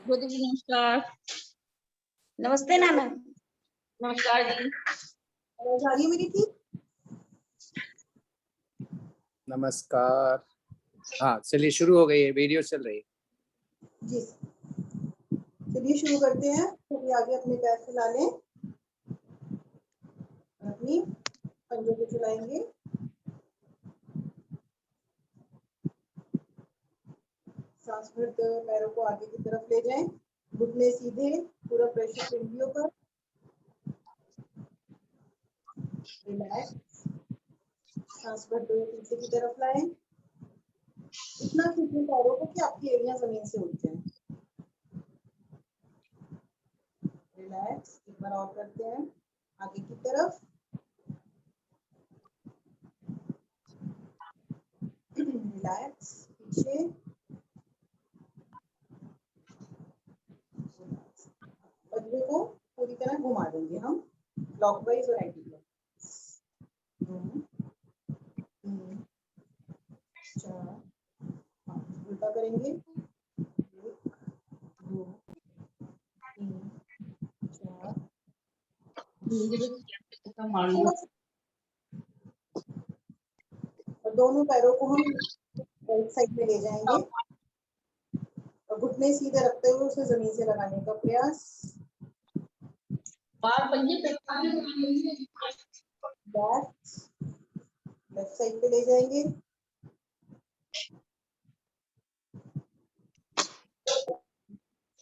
ज्योति जी नमस्कार। नमस्ते नाना। नमस्कार जी। आवाज आ रही है मेरी ठीक? नमस्कार। हाँ चलिए शुरू हो गई है, वीडियो चल रही है जी। चलिए शुरू करते हैं। सभी आगे अपने पैर फैला लें, अपनी पंजों को चलाएंगे। सांस भरते हुए पैरों को आगे की तरफ ले जाएं, घुटने सीधे, पूरा प्रेशर पिंडियों पर। रिलैक्स। सांस भरते हुए पीछे की तरफ लाएं, इतना खींचें पैरों को कि आपकी एड़ियां जमीन से उठ जाएं। रिलैक्स। एक बार और करते हैं, आगे की तरफ। रिलैक्स, पीछे। पंजे को पूरी तरह घुमा देंगे हम, क्लॉकवाइज और एंटी क्लॉकवाइज। 2 3 4 5 उल्टा करेंगे। 1 2 3 4। और दोनों पैरों को हम राइट साइड में ले जाएंगे और घुटने सीधे रखते हुए उसे जमीन से लगाने का प्रयास। लेफ्ट साइड पे ले जाएंगे।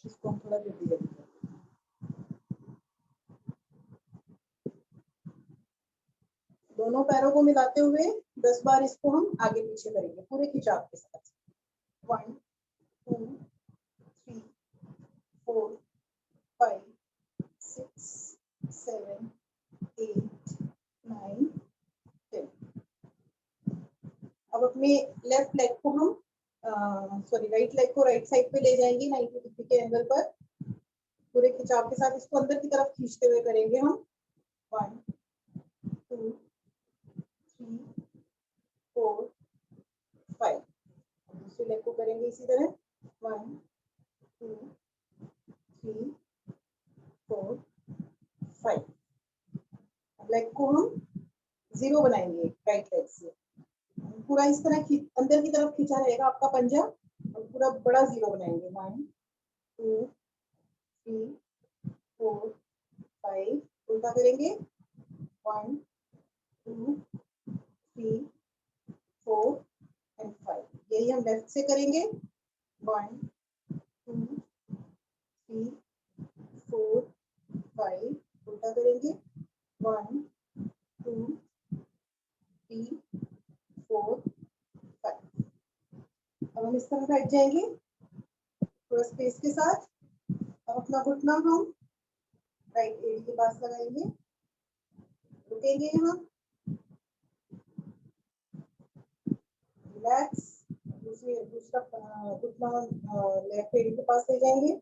इसको हम थोड़ा जल्दी करेंगे। दोनों पैरों को मिलाते हुए 10 बार इसको हम आगे पीछे करेंगे पूरे खिंचाव के साथ। 1 2 3 4 5 6 7 8 9 10। अब अपने लेफ्ट लेग को हम राइट लेग को राइट साइड पे ले जाएंगे 90 डिग्री के एंगल पर। पूरे खिंचाव के साथ इसको अंदर की तरफ खींचते हुए करेंगे हम। 1 2 3 4 5। दूसरे लेग को करेंगे इसी तरह। 1 2 3 4 5। लेग को हम 0 बनाएंगे राइट लेग से। पूरा इस तरह अंदर की तरफ खींचा रहेगा आपका पंजा और पूरा बड़ा 0 बनाएंगे। 1 2 3 4 5। उल्टा करेंगे। 1 2 3 4 एंड 5। यही हम लेफ्ट से करेंगे। 1 2 3 4 5। उल्टा करेंगे। 1 2 3 4 5। अब हम इस तरह बैठ जाएंगे थोड़ा स्पेस के साथ। अब अपना घुटना हम राइट एड़ी के पास लगाएंगे, रुकेंगे यहाँ। रिलैक्स। दूसरा घुटना लेफ्ट एड़ी के पास ले जाएंगे।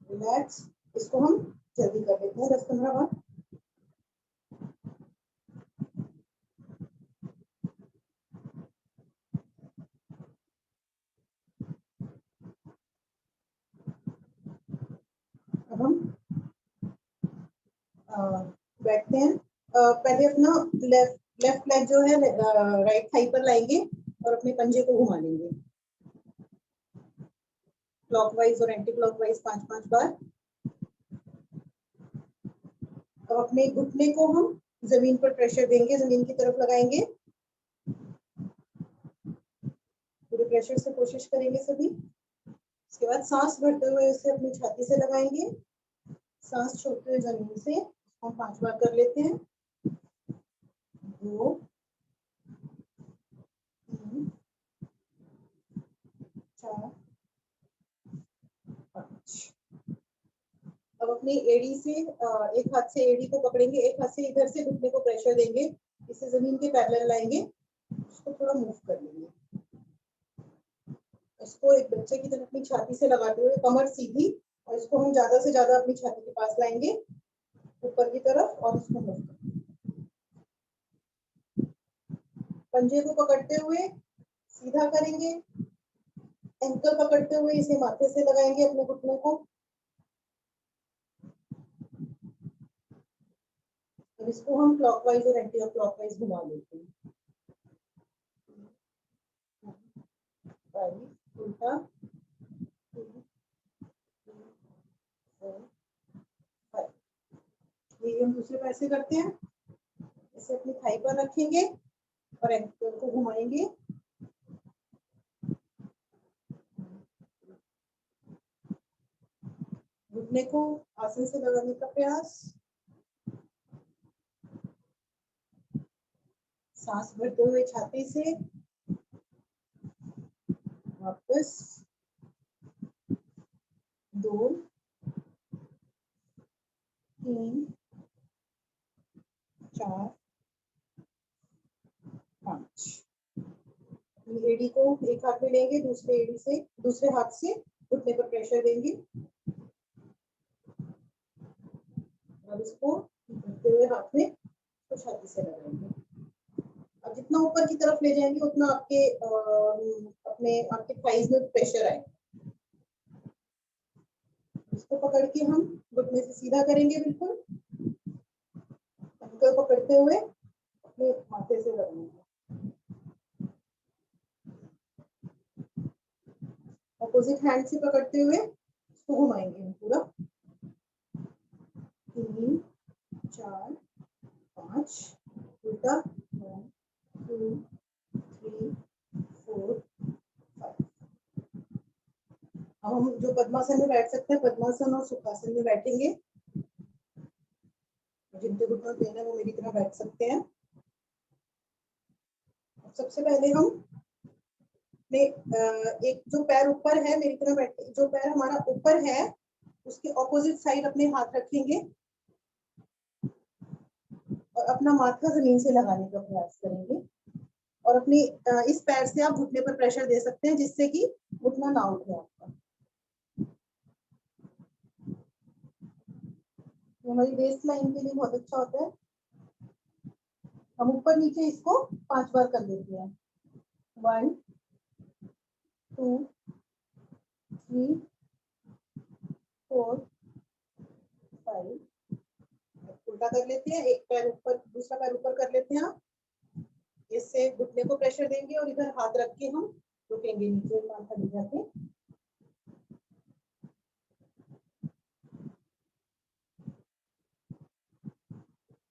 रिलैक्स। इसको हम जल्दी कर देते हैं 10-15 बार। अब हम बैठते हैं। पहले अपना लेफ्ट लेग जो है राइट थाई पर लाएंगे और अपने पंजे को घुमा लेंगे क्लॉकवाइज और एंटी क्लॉकवाइज 5-5 बार। अब अपने घुटने को हम जमीन पर प्रेशर देंगे, जमीन की तरफ लगाएंगे। पूरे प्रेशर से कोशिश करेंगे सभी। उसके बाद सांस भरते हुए उसे अपनी छाती से लगाएंगे, सांस छोड़ते हुए जमीन से। इसको 5 बार कर लेते हैं। 2 3 4 5। अब अपनी एड़ी से एक हाथ से एड़ी को पकड़ेंगे, एक हाथ से इधर से घुटने को प्रेशर देंगे, इसे जमीन के पैरेलल लाएंगे, इसको थोड़ा मूव कर लेंगे। इसको एक बच्चे की तरह अपनी छाती से लगाते हुए कमर सीधी, और इसको हम ज्यादा से ज्यादा अपनी छाती के पास लाएंगे ऊपर की तरफ और इसको मूव करेंगे। पंजे को पकड़ते हुए सीधा करेंगे, एंकल पकड़ते हुए इसे माथे से लगाएंगे अपने घुटने को। और इसको हम क्लॉकवाइज और एंटी क्लॉकवाइज घुमा लेते हैं। उल्टा, ये हम दूसरे पैर से करते हैं। इसे अपनी थाई पर रखेंगे और एंकल को घुमाएंगे। घुटने को आसन से लगाने का प्रयास। सांस भरते हुए छाती से वापस 2 3 4 5। एडी को एक हाथ में लेंगे, दूसरे हाथ से घुटने पर प्रेशर देंगे। अब इसको भरते हुए हाथ में तो छाती से लगाएंगे। अब जितना ऊपर की तरफ ले जाएंगे उतना आपके थाइज में प्रेशर आएगा। इसको पकड़ के हम घुटने से सीधा करेंगे, बिल्कुल एंकल पकड़ते हुए अपने माथे से लगाएंगे। अपोजिट हैंड से पकड़ते हुए इसको घुमाएंगे हम पूरा। 3 4 5 उल्टा 1 2 3 4 5। अब हम जो पद्मासन में बैठ सकते हैं, पद्मासन और सुखासन में बैठेंगे। जिनके घुटनों पेन है वो मेरी तरह बैठ सकते हैं। सबसे पहले हम एक जो पैर ऊपर है मेरी तरह बैठे, जो पैर हमारा ऊपर है उसके ऑपोजिट साइड अपने हाथ रखेंगे और अपना माथा जमीन से लगाने का प्रयास करेंगे। और अपनी इस पैर से आप घुटने पर प्रेशर दे सकते हैं जिससे कि घुटना ना उठे आपका। हमारी वेस्ट लाइन के लिए बहुत अच्छा होता है। हम ऊपर नीचे इसको 5 बार कर लेते हैं। 1 2 3 4 5। उल्टा कर लेते हैं, एक पैर ऊपर दूसरा पैर ऊपर कर लेते हैं। इससे घुटने को प्रेशर देंगे और इधर हाथ रख के हम रुकेंगे नीचे माथा ले जाके।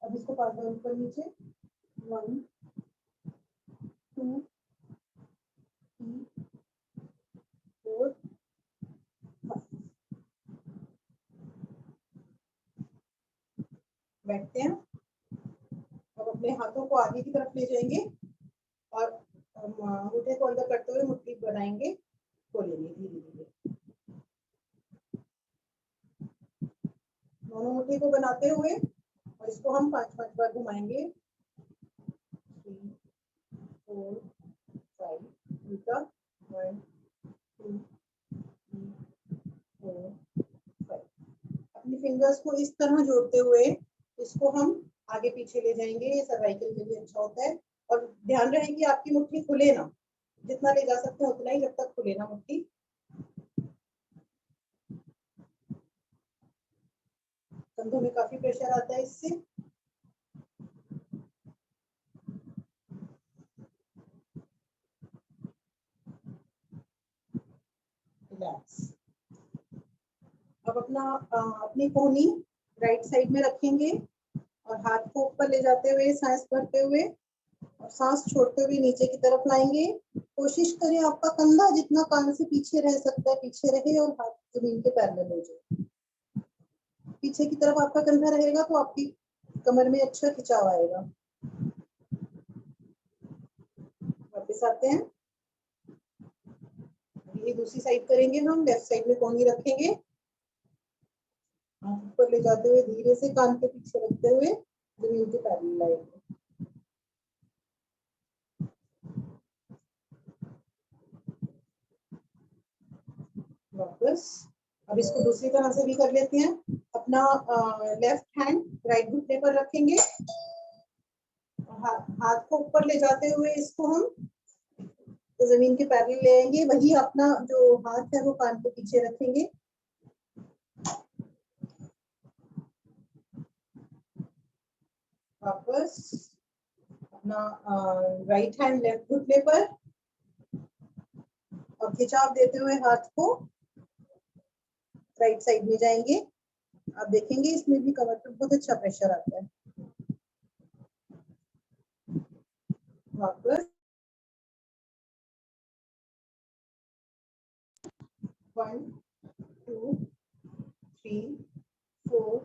अब इसको 5 बार ऊपर नीचे। 1 2 3 4 5। बैठते हैं। अब अपने हाथों को आगे की तरफ ले जाएंगे और अंगूठे को अंदर करते हुए मुट्ठी बनाएंगे, खोलेंगे धीरे धीरे। दोनों मुट्ठी को बनाते हुए और इसको हम 5-5 बार घुमाएंगे। 3 4 5 उल्टा 1 2 3 4 5। अपनी फिंगर्स को इस तरह जोड़ते हुए इसको हम आगे पीछे ले जाएंगे। ये सर्वाइकल के लिए अच्छा होता है। और ध्यान रहे कि आपकी मुट्ठी खुले ना, जितना ले जा सकते हैं उतना ही, जब तक खुले ना मुट्ठी। कंधों में काफी प्रेशर आता है इससे। रिलैक्स। अब अपनी कोहनी राइट साइड में रखेंगे और हाथ को ऊपर ले जाते हुए सांस भरते हुए और सांस छोड़ते हुए नीचे की तरफ लाएंगे। कोशिश करें आपका कंधा जितना कान से पीछे रह सकता है पीछे रहे और हाथ जमीन के पैरेलल हो जाए। पीछे की तरफ आपका कंधा रहेगा तो आपकी कमर में अच्छा खिंचाव आएगा। वापस आते हैं। ये दूसरी साइड करेंगे हम। लेफ्ट साइड में कोहनी रखेंगे, हाथ ऊपर ले जाते हुए धीरे से कान के पीछे रखते हुए जमीन के पैरेलल लाएंगे। वापस। अब इसको दूसरी तरह से भी कर लेते हैं। अपना लेफ्ट हैंड राइट घुटने पर रखेंगे, हाथ को ऊपर ले जाते हुए इसको हम तो जमीन के पैरेलल ले आएंगे, वही अपना जो हाथ है वो कान के पीछे रखेंगे। वापस अपना राइट हैंड लेफ्ट घुटने पर और खिंचाव देते हुए हाथ को राइट साइड में जाएंगे। आप देखेंगे इसमें भी कमर पर बहुत अच्छा प्रेशर आता है। वापस 1 2 3 4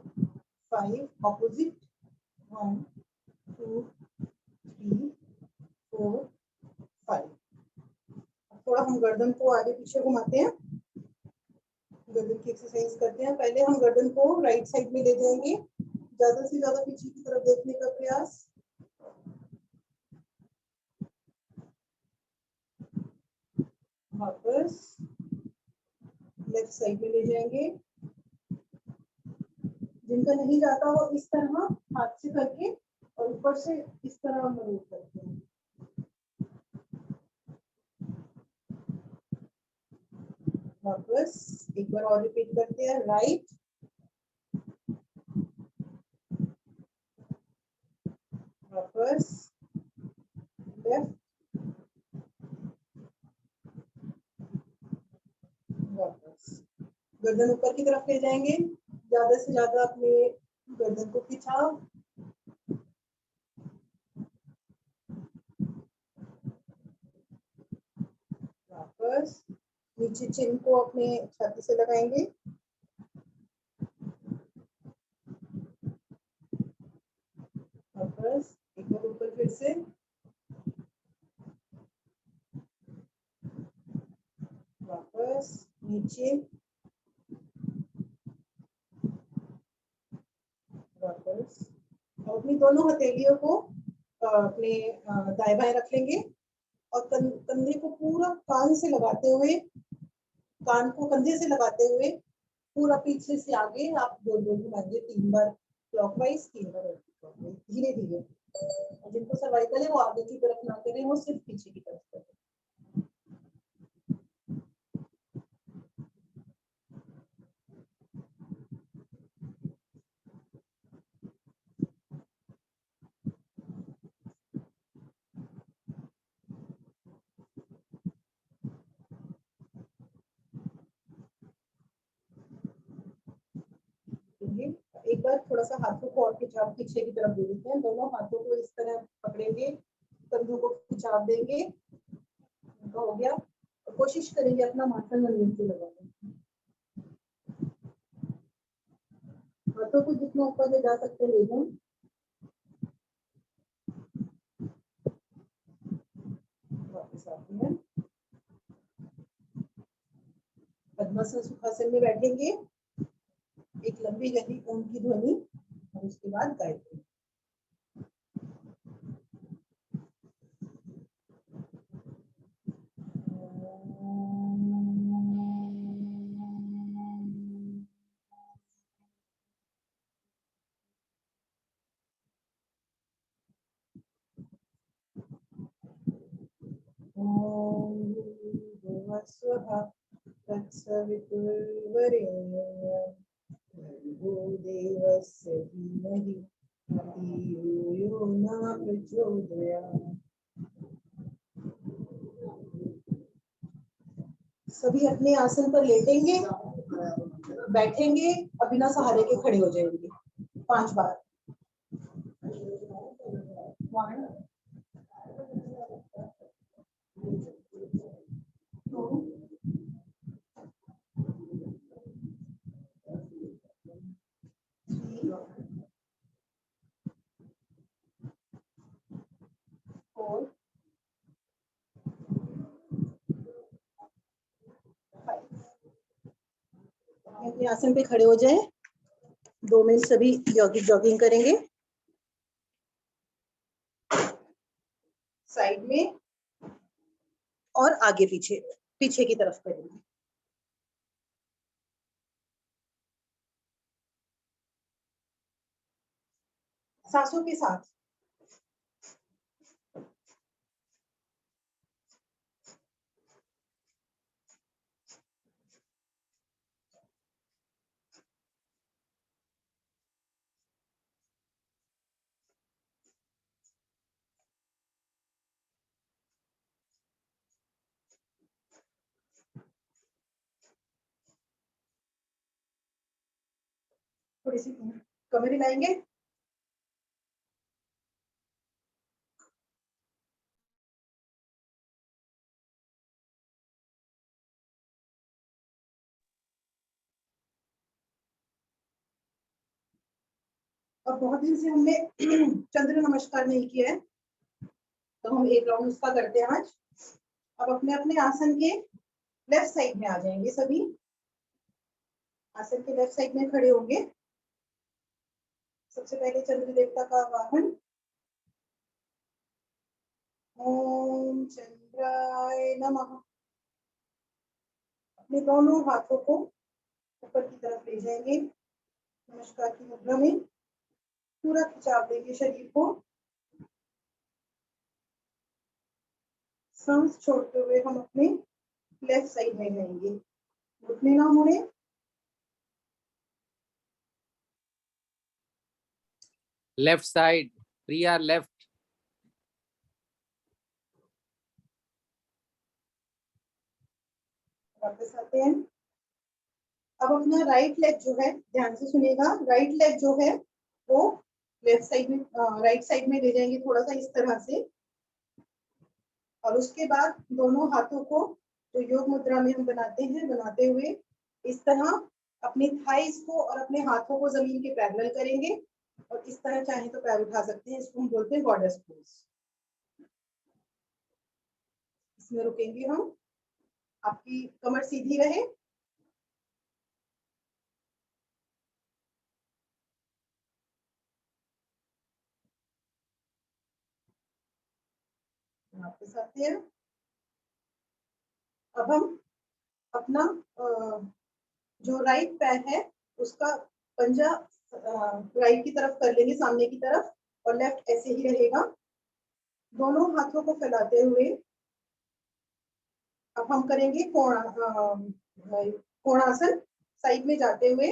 5 ऑपोजिट 1 2 3 4 5। थोड़ा हम गर्दन को आगे पीछे घुमाते हैं, गर्दन की एक्सरसाइज करते हैं। पहले हम गर्दन को राइट साइड में ले जाएंगे, ज्यादा से ज्यादा पीछे की तरफ देखने का प्रयास। वापस लेफ्ट साइड में ले जाएंगे। जिनका नहीं जाता वो इस तरह हाथ से करके और ऊपर से इस तरह मूव करते हैं। वापस एक बार और रिपीट करते हैं। राइट वापस लेफ्ट वापस। गर्दन ऊपर की तरफ ले जाएंगे, ज्यादा से ज्यादा अपने गर्दन को खिंचाओ। वापस नीचे चिन को अपने छाती से लगाएंगे। वापस एक बार ऊपर फिर से। वापस नीचे। वापस और अपनी दोनों हथेलियों को अपने दाएं बाएं रख लेंगे और कंधे को पूरा कान से लगाते हुए, कान को कंधे से लगाते हुए पूरा पीछे से आगे आप गोल गोल घुमाएंगे 3 बार क्लॉकवाइज, 3 बार एंटी-क्लॉकवाइज, धीरे धीरे। जिनको सर्वाइकल है वो आगे की तरफ ना करें, वो सिर्फ पीछे की तरफ करें। एक बार थोड़ा सा हाथों को और खिंचाव पीछे की तरफ दे देते हैं। दोनों हाथों को इस तरह पकड़ेंगे, कंधों को खिंचाव देंगे। हो गया। कोशिश करेंगे अपना माथा जमीन से लगाने। हाथों को जितना ऊपर ले जा सकते ले जाएं। वापस आते हैं। पद्मासन सुखासन में बैठेंगे। एक लंबी गहरी ओम की ध्वनि और उसके बाद गायत्री। ओम भुवस्वः तत्सवितुर्वरेण्यं भर्गो देवस्य धीमहि धियो यो न प्रचोदयात्। सभी अपने आसन पर लेटेंगे, बैठेंगे और बिना सहारे के खड़े हो जाएंगे 5 बार। 1 2 3 4 5। अपने आसन पे खड़े हो जाएं। 2 मिनट सभी जॉगिंग करेंगे। साइड में और आगे पीछे, पीछे की तरफ करेंगे। सांसों के साथ। थोड़ी सी कमर हिलाएंगे। अब बहुत दिन से हमने चंद्र नमस्कार नहीं किया है, तो हम एक राउंड उसका करते हैं आज। अब अपने अपने आसन के लेफ्ट साइड में आ जाएंगे सभी। आसन के लेफ्ट साइड में खड़े होंगे। सबसे पहले चंद्र देवता का आवाहन। ओम चंद्राय नमः। अपने दोनों हाथों को ऊपर की तरफ ले जाएंगे, नमस्कार की मुद्रा में। पूरा खिंचाव देंगे शरीर को। सांस छोड़ते हुए हम अपने लेफ्ट साइड में जाएंगे। घुटने ना मुड़े। लेफ्ट साइड, प्रिया लेफ्ट। वापस आते हैं। अब अपना राइट लेग जो है, ध्यान से सुनिएगा, राइट लेग जो है वो लेफ्ट साइड में, राइट साइड में ले जाएंगे थोड़ा सा इस तरह से। और उसके बाद दोनों हाथों को जो योग मुद्रा में हम बनाते हैं, बनाते हुए इस तरह अपनी थाइस को और अपने हाथों को जमीन के पैरेलल करेंगे। और इस तरह चाहे तो पैर उठा सकते हैं, इसको हम बोलते हैं गॉडेस पोज। इसमें रुकेंगे हम। आपकी कमर सीधी रहे। वापस आते हैं। अब हम अपना जो राइट पैर है उसका पंजा राइट की तरफ कर लेंगे, सामने की तरफ, और लेफ्ट ऐसे ही रहेगा। दोनों हाथों को फैलाते हुए अब हम करेंगे कोणासन। साइड में जाते हुए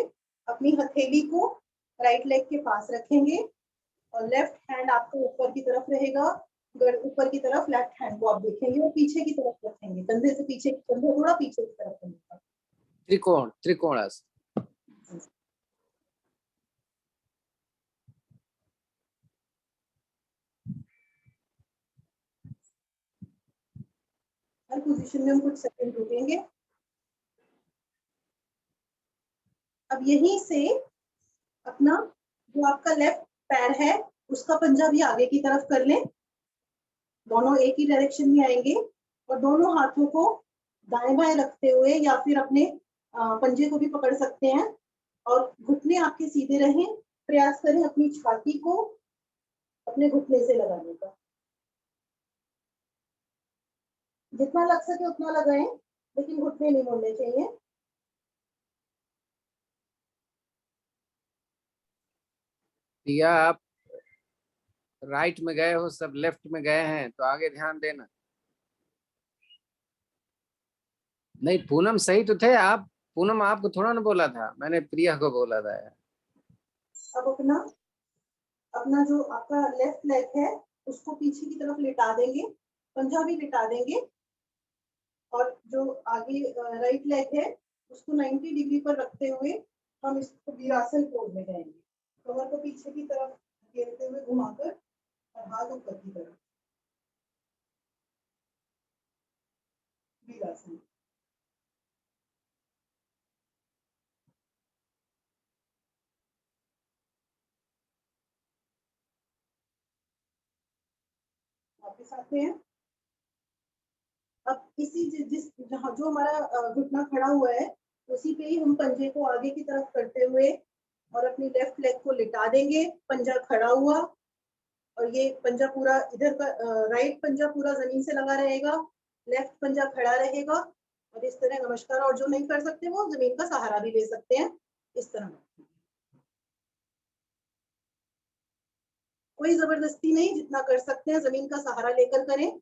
अपनी हथेली को राइट लेग के पास रखेंगे और लेफ्ट हैंड आपको ऊपर की तरफ रहेगा। ऊपर की तरफ लेफ्ट हैंड को आप देखेंगे और पीछे की तरफ रखेंगे, कंधे से पीछे, कंधे थोड़ा पीछे की तरफ रखेंगे। त्रिकोण, त्रिकोणासन। हर पोजीशन में हम कुछ सेकंड रुकेंगे। अब यहीं से अपना जो आपका लेफ्ट पैर है उसका पंजा भी आगे की तरफ कर लें। दोनों एक ही डायरेक्शन में आएंगे और दोनों हाथों को दाएं बाएं रखते हुए या फिर अपने पंजे को भी पकड़ सकते हैं और घुटने आपके सीधे रहें। प्रयास करें अपनी छाती को अपने घुटने से लगाने का। जितना लग सके उतना लगाएं, लेकिन घुटने नहीं मोड़ने चाहिए। प्रिया आप राइट में गए हो, सब लेफ्ट में गए हैं, तो आगे ध्यान देना। नहीं, पूनम सही तो थे आप। पूनम आपको थोड़ा ना बोला था, मैंने प्रिया को बोला था। अब अपना अपना जो आपका लेफ्ट लेग है उसको पीछे की तरफ लिटा देंगे, पंजा भी लिटा देंगे। और जो आगे राइट लेग है उसको 90 डिग्री पर रखते हुए हम इसको वीरासन पोज में जाएंगे। कमर को पीछे की तरफ घेरते हुए घुमाकर और हाथ ऊपर की तरफ। वीरासन। वापस आते हैं। अब इसी जिस जहाँ जो हमारा घुटना खड़ा हुआ है उसी पे ही हम पंजे को आगे की तरफ करते हुए और अपनी लेफ्ट लेग को लिटा देंगे। पंजा खड़ा हुआ और ये पंजा पूरा इधर का राइट पंजा पूरा जमीन से लगा रहेगा, लेफ्ट पंजा खड़ा रहेगा और इस तरह नमस्कार। और जो नहीं कर सकते वो जमीन का सहारा भी ले सकते हैं इस तरह। कोई जबरदस्ती नहीं, जितना कर सकते हैं जमीन का सहारा लेकर करें।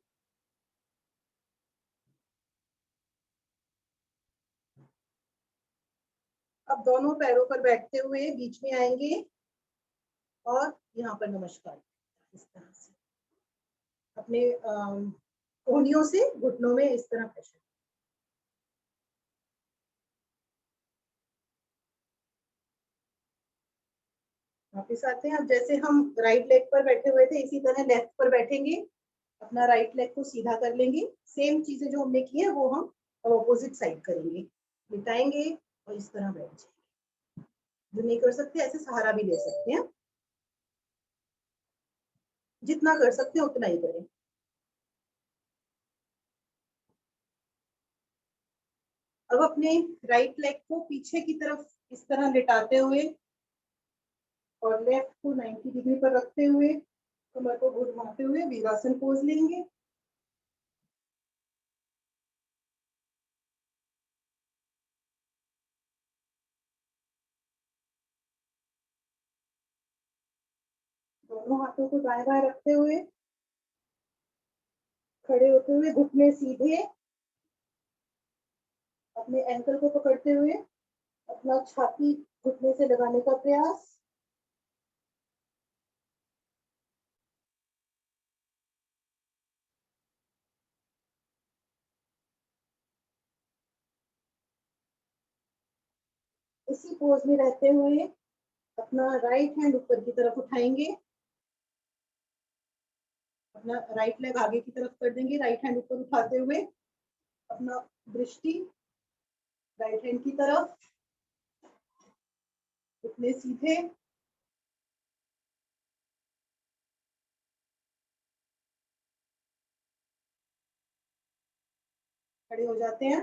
अब दोनों पैरों पर बैठते हुए बीच में आएंगे और यहाँ पर नमस्कार इस तरह से अपने कोहनियों से घुटनों में इस तरह प्रेशर। वापिस आते हैं। अब जैसे हम राइट लेग पर बैठे हुए थे इसी तरह लेफ्ट पर बैठेंगे, अपना राइट लेग को सीधा कर लेंगे। सेम चीजें जो हमने की है वो हम अपोजिट साइड करेंगे, लिटाएंगे और इस तरह बैठ जाएंगे। जो नहीं कर सकते ऐसे सहारा भी ले सकते हैं, जितना कर सकते हैं उतना ही करें। अब अपने राइट लेग को पीछे की तरफ इस तरह लिटाते हुए और लेफ्ट को 90 डिग्री पर रखते हुए कमर को घुमाते हुए वीरासन पोज लेंगे। दोनों हाथों को दाएं बाएं रखते हुए खड़े होते हुए घुटने सीधे, अपने एंकल को पकड़ते हुए अपना छाती घुटने से लगाने का प्रयास। इसी पोज में रहते हुए अपना राइट हैंड ऊपर की तरफ उठाएंगे, अपना राइट लेग आगे की तरफ कर देंगे, राइट हैंड ऊपर उठाते हुए अपना दृष्टि राइट हैंड की तरफ, घुटने सीधे, खड़े हो जाते हैं।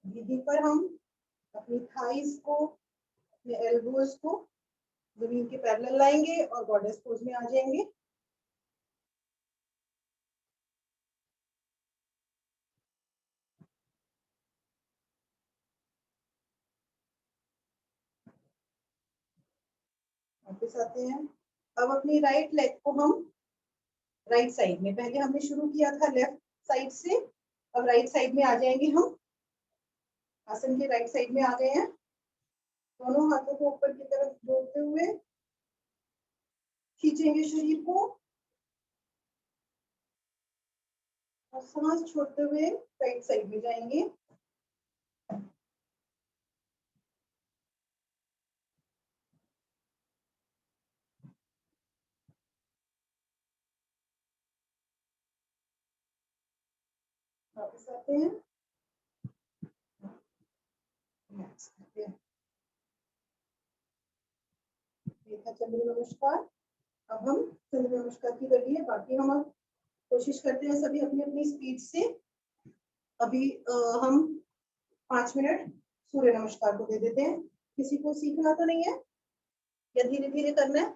यहीं पर हम अपनी थाइस को, अपने एल्बोज को जमीन के पैरेलल लाएंगे और गॉडेस पोज में आ जाएंगे। वापस आते हैं। अब अपनी राइट लेग को हम राइट साइड में, पहले हमने शुरू किया था लेफ्ट साइड से, अब राइट साइड में आ जाएंगे हम। आसन के राइट साइड में आ गए हैं। दोनों हाथों को ऊपर की तरफ जोड़ते हुए खींचेंगे शरीर को और सांस छोड़ते हुए राइट साइड में जाएंगे। वापस आते हैं। ये था चंद्र नमस्कार। अब हम चंद्र नमस्कार की कर लिए, बाकी हम अब कोशिश करते हैं सभी अपनी अपनी स्पीड से। अभी हम 5 मिनट सूर्य नमस्कार को दे देते हैं। किसी को सीखना तो नहीं है या धीरे धीरे करना है?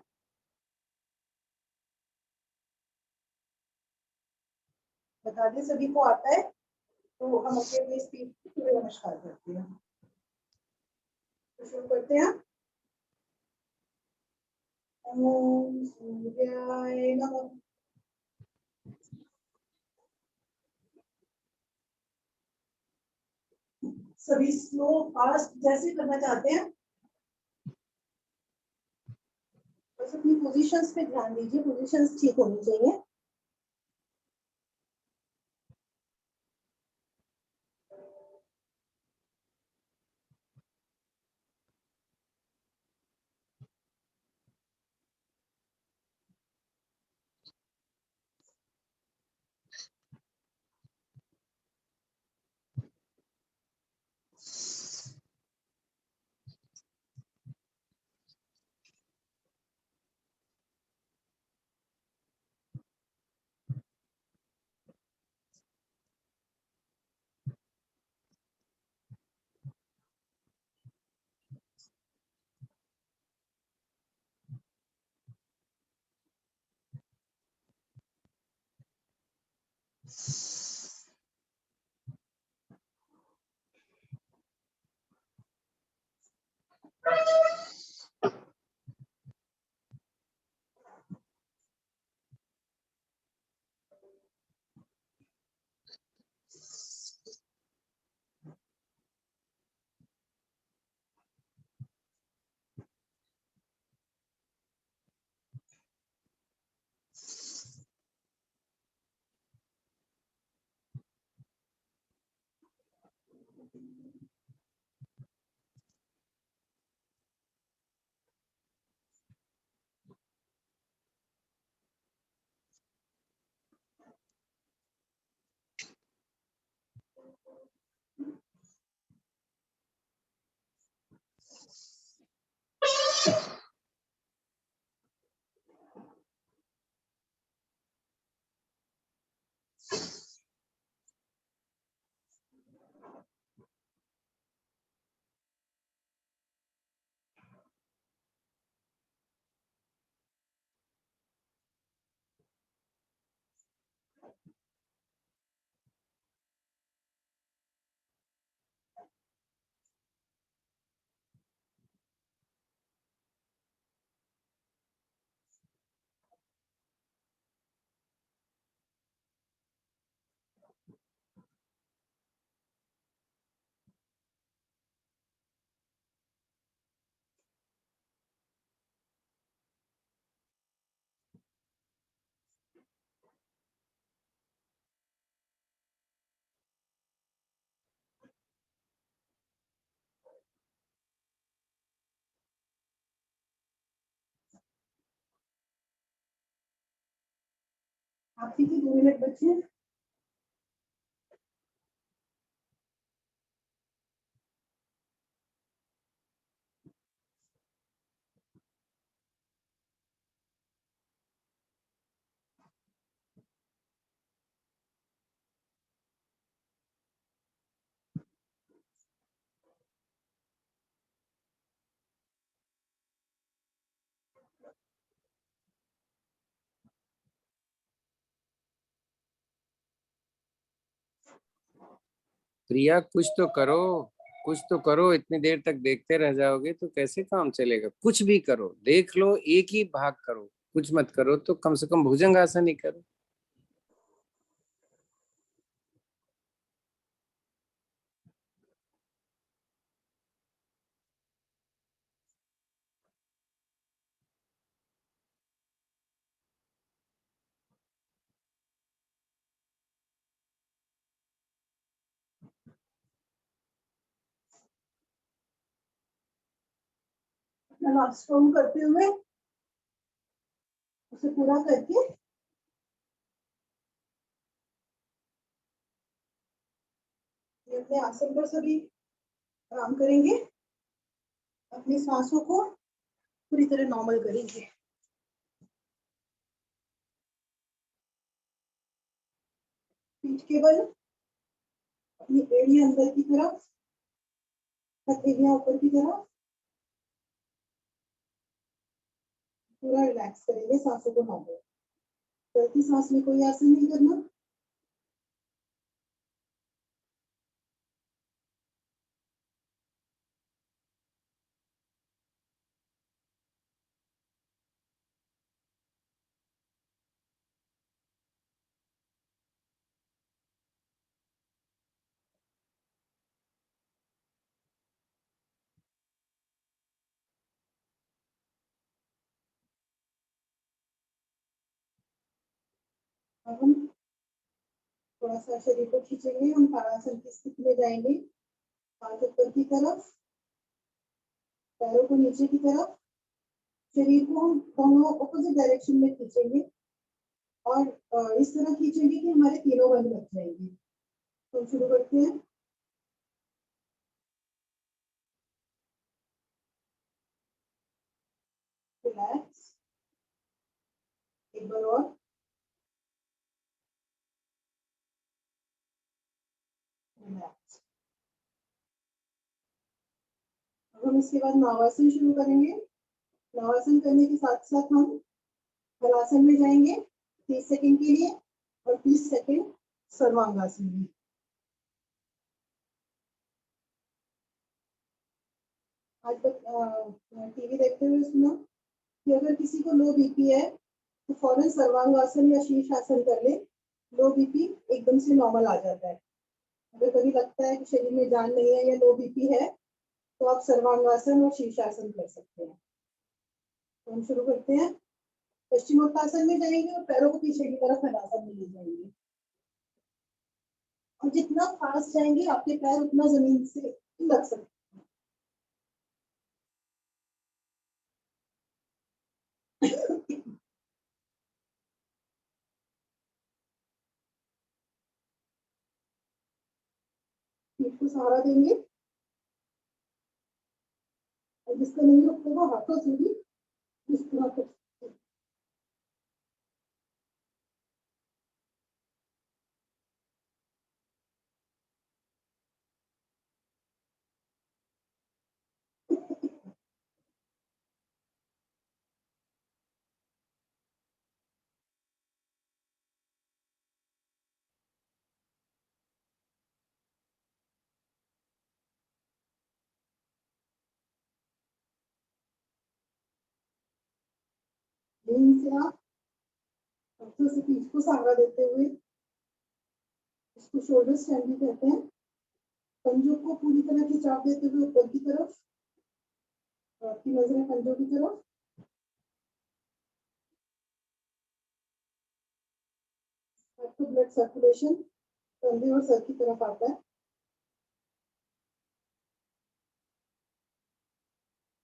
बता दें सभी को आता है तो हम अपनी अपनी स्पीड सूर्य नमस्कार करते हैं। तो शुरू करते हैं। ओम सूर्याय नमः। सभी स्लो फास्ट जैसे करना चाहते हैं, बस अपनी पोजीशंस पे ध्यान दीजिए, पोजीशंस ठीक होनी चाहिए। आपकी 2 मिनट बचे हैं। प्रिया कुछ तो करो, कुछ तो करो। इतनी देर तक देखते रह जाओगे तो कैसे काम चलेगा? कुछ भी करो, देख लो, एक ही भाग करो। कुछ मत करो तो कम से कम भुजंगासन ही करो। अपना लास्ट राउंड करते हुए उसे पूरा करके ये अपने आसन पर सभी आराम करेंगे, अपनी सांसों को पूरी तरह नॉर्मल करेंगे। पीठ के बल, अपनी एड़ी अंदर की तरफ, हथेलियां ऊपर की तरफ, पूरा रिलैक्स करेंगे सांसों को नॉर्मल। चलती सांस में कोई आसन नहीं करना। अब हम थोड़ा सा शरीर को खींचेंगे, हम ताड़ासन की स्थिति में जाएंगे। हाथ ऊपर की तरफ, पैरों को नीचे की तरफ, शरीर को हम दोनों ऑपोजिट डायरेक्शन में खींचेंगे और इस तरह खींचेंगे कि हमारे तीनों बंद लग जाएंगे। तो शुरू करते हैं। रिलैक्स, एक बार और। रिलैक्स। अब हम इसके बाद नावासन शुरू करेंगे। नावासन करने के साथ साथ हम हलासन में जाएंगे 30 सेकंड के लिए और 30 सेकंड सर्वांगासन में। आज तक टीवी देखते हुए सुना कि अगर किसी को लो बीपी है तो फौरन सर्वांगासन या शीर्षासन कर ले। लो बीपी एकदम से नॉर्मल आ जाता है। अगर कभी लगता है कि शरीर में जान नहीं है या लो बीपी है तो आप सर्वांगासन और शीर्षासन कर सकते हैं। तो हम शुरू करते हैं। पश्चिमोत्तासन में जाएंगे और पैरों को पीछे की तरफ हलासन में ले जाएंगे और जितना फास्ट जाएंगे आपके पैर उतना जमीन से लग सकते हैं। पीठ को सहारा देंगे और जिसका नहीं रुकता हाथों से भी इस तरह कर। यहीं से आप हाथों से पीठ को सहारा देते हुए, इसको शोल्डर स्टैंड भी कहते हैं, पंजों को पूरी तरह खिंचाव देते हुए ऊपर की तरफ। आपकी नजरें पंजों की तरफ। आपको ब्लड सर्कुलेशन कंधे और सर की तरफ आता है।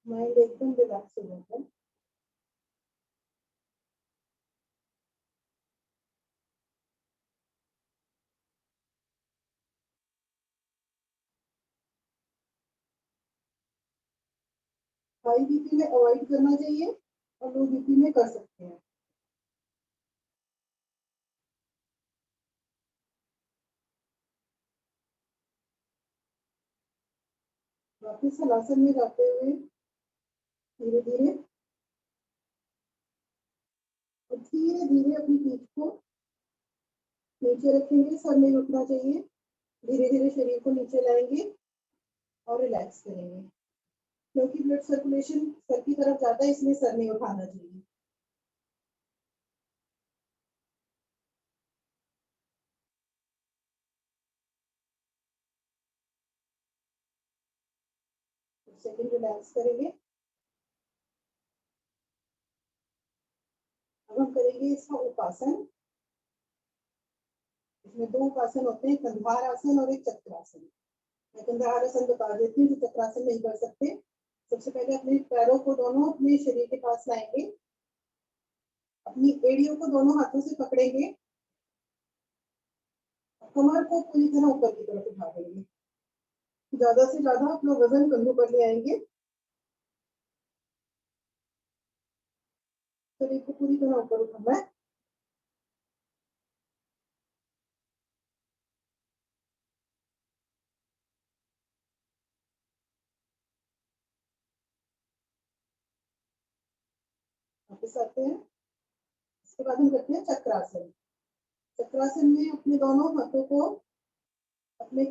माइंड एकदम रिलैक्स हो जाता है। हाई बीपी में अवॉइड करना चाहिए और लो बीपी में कर सकते हैं। वापस हलासन में जाते हुए धीरे धीरे और धीरे धीरे अपनी पीठ को नीचे रखेंगे, सर नहीं उठना चाहिए। धीरे धीरे शरीर को नीचे लाएंगे और रिलैक्स करेंगे, क्योंकि ब्लड सर्कुलेशन सर की तरफ जाता है, इसलिए सर नहीं उठाना चाहिए। सेकंड रिलैक्स करेंगे। अब हम करेंगे इसका उपासन। इसमें 2 उपासन होते हैं, कंधार आसन और एक चक्रासन। मैं कंधार आसन बता देती हूँ, जो चक्रासन नहीं कर सकते। सबसे पहले अपने पैरों को दोनों अपने शरीर के पास लाएंगे, अपनी एड़ियों को दोनों हाथों से पकड़ेंगे, कमर को पूरी तरह ऊपर की तरफ उठा देंगे। ज्यादा से ज्यादा अपना वजन कंधों पर ले आएंगे, शरीर को पूरी तरह ऊपर उठाना है। वापस आते हैं। इसके बाद हम करते हैं चक्रासन। चक्रासन में अपने दोनों हाथों को अपने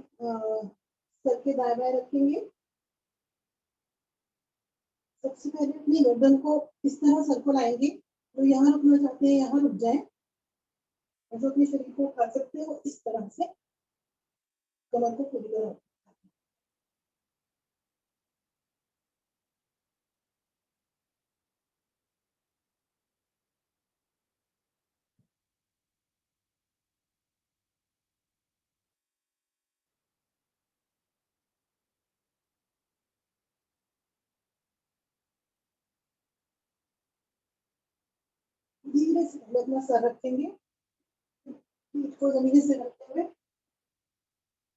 सर के दाएं बाएं रखेंगे। सबसे पहले अपनी गर्दन को इस तरह सर को लाएंगे, तो यहाँ रुकना चाहते हैं यहाँ रुक जाएं, और जो अपने शरीर को उठा सकते हैं वो इस तरह से कमर को पूरी तरह। धीरे से अपना सर रखेंगे, पीठ को जमीन से रखते हुए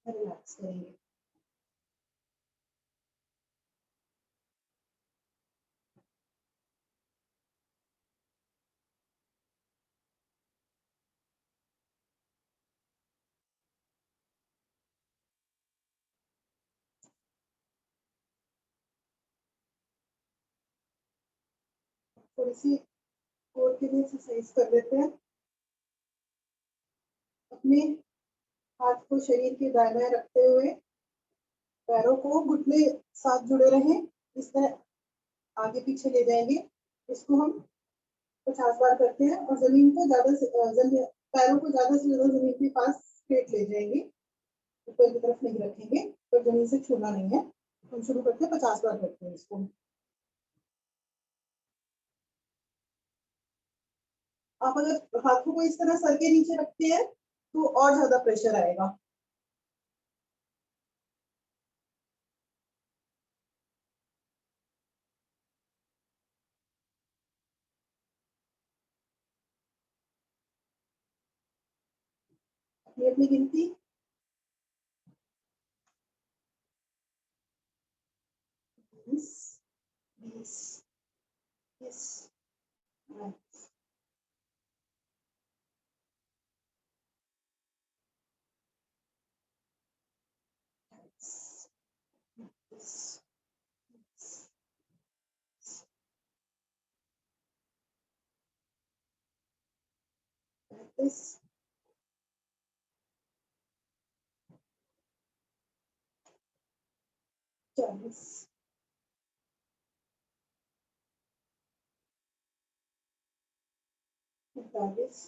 रिलैक्स करेंगे। थोड़ी सी कोर के लिए एक्सरसाइज कर लेते हैं। अपने हाथ को शरीर के दाएं बाएं रखते हुए पैरों को घुटने साथ जुड़े रहें, इस तरह आगे पीछे ले जाएंगे। इसको हम 50 बार करते हैं और जमीन को ज्यादा से पैरों को ज्यादा से ज्यादा जमीन के पास स्ट्रेट ले जाएंगे, ऊपर की तरफ नहीं रखेंगे, पर जमीन से छूना नहीं है। हम शुरू करते हैं, 50 बार करते हैं इसको। आप अगर हाथों को इस तरह सर के नीचे रखते हैं तो और ज्यादा प्रेशर आएगा। अपनी अपनी गिनती 20, 20, 20, 35, 40, 45, 40।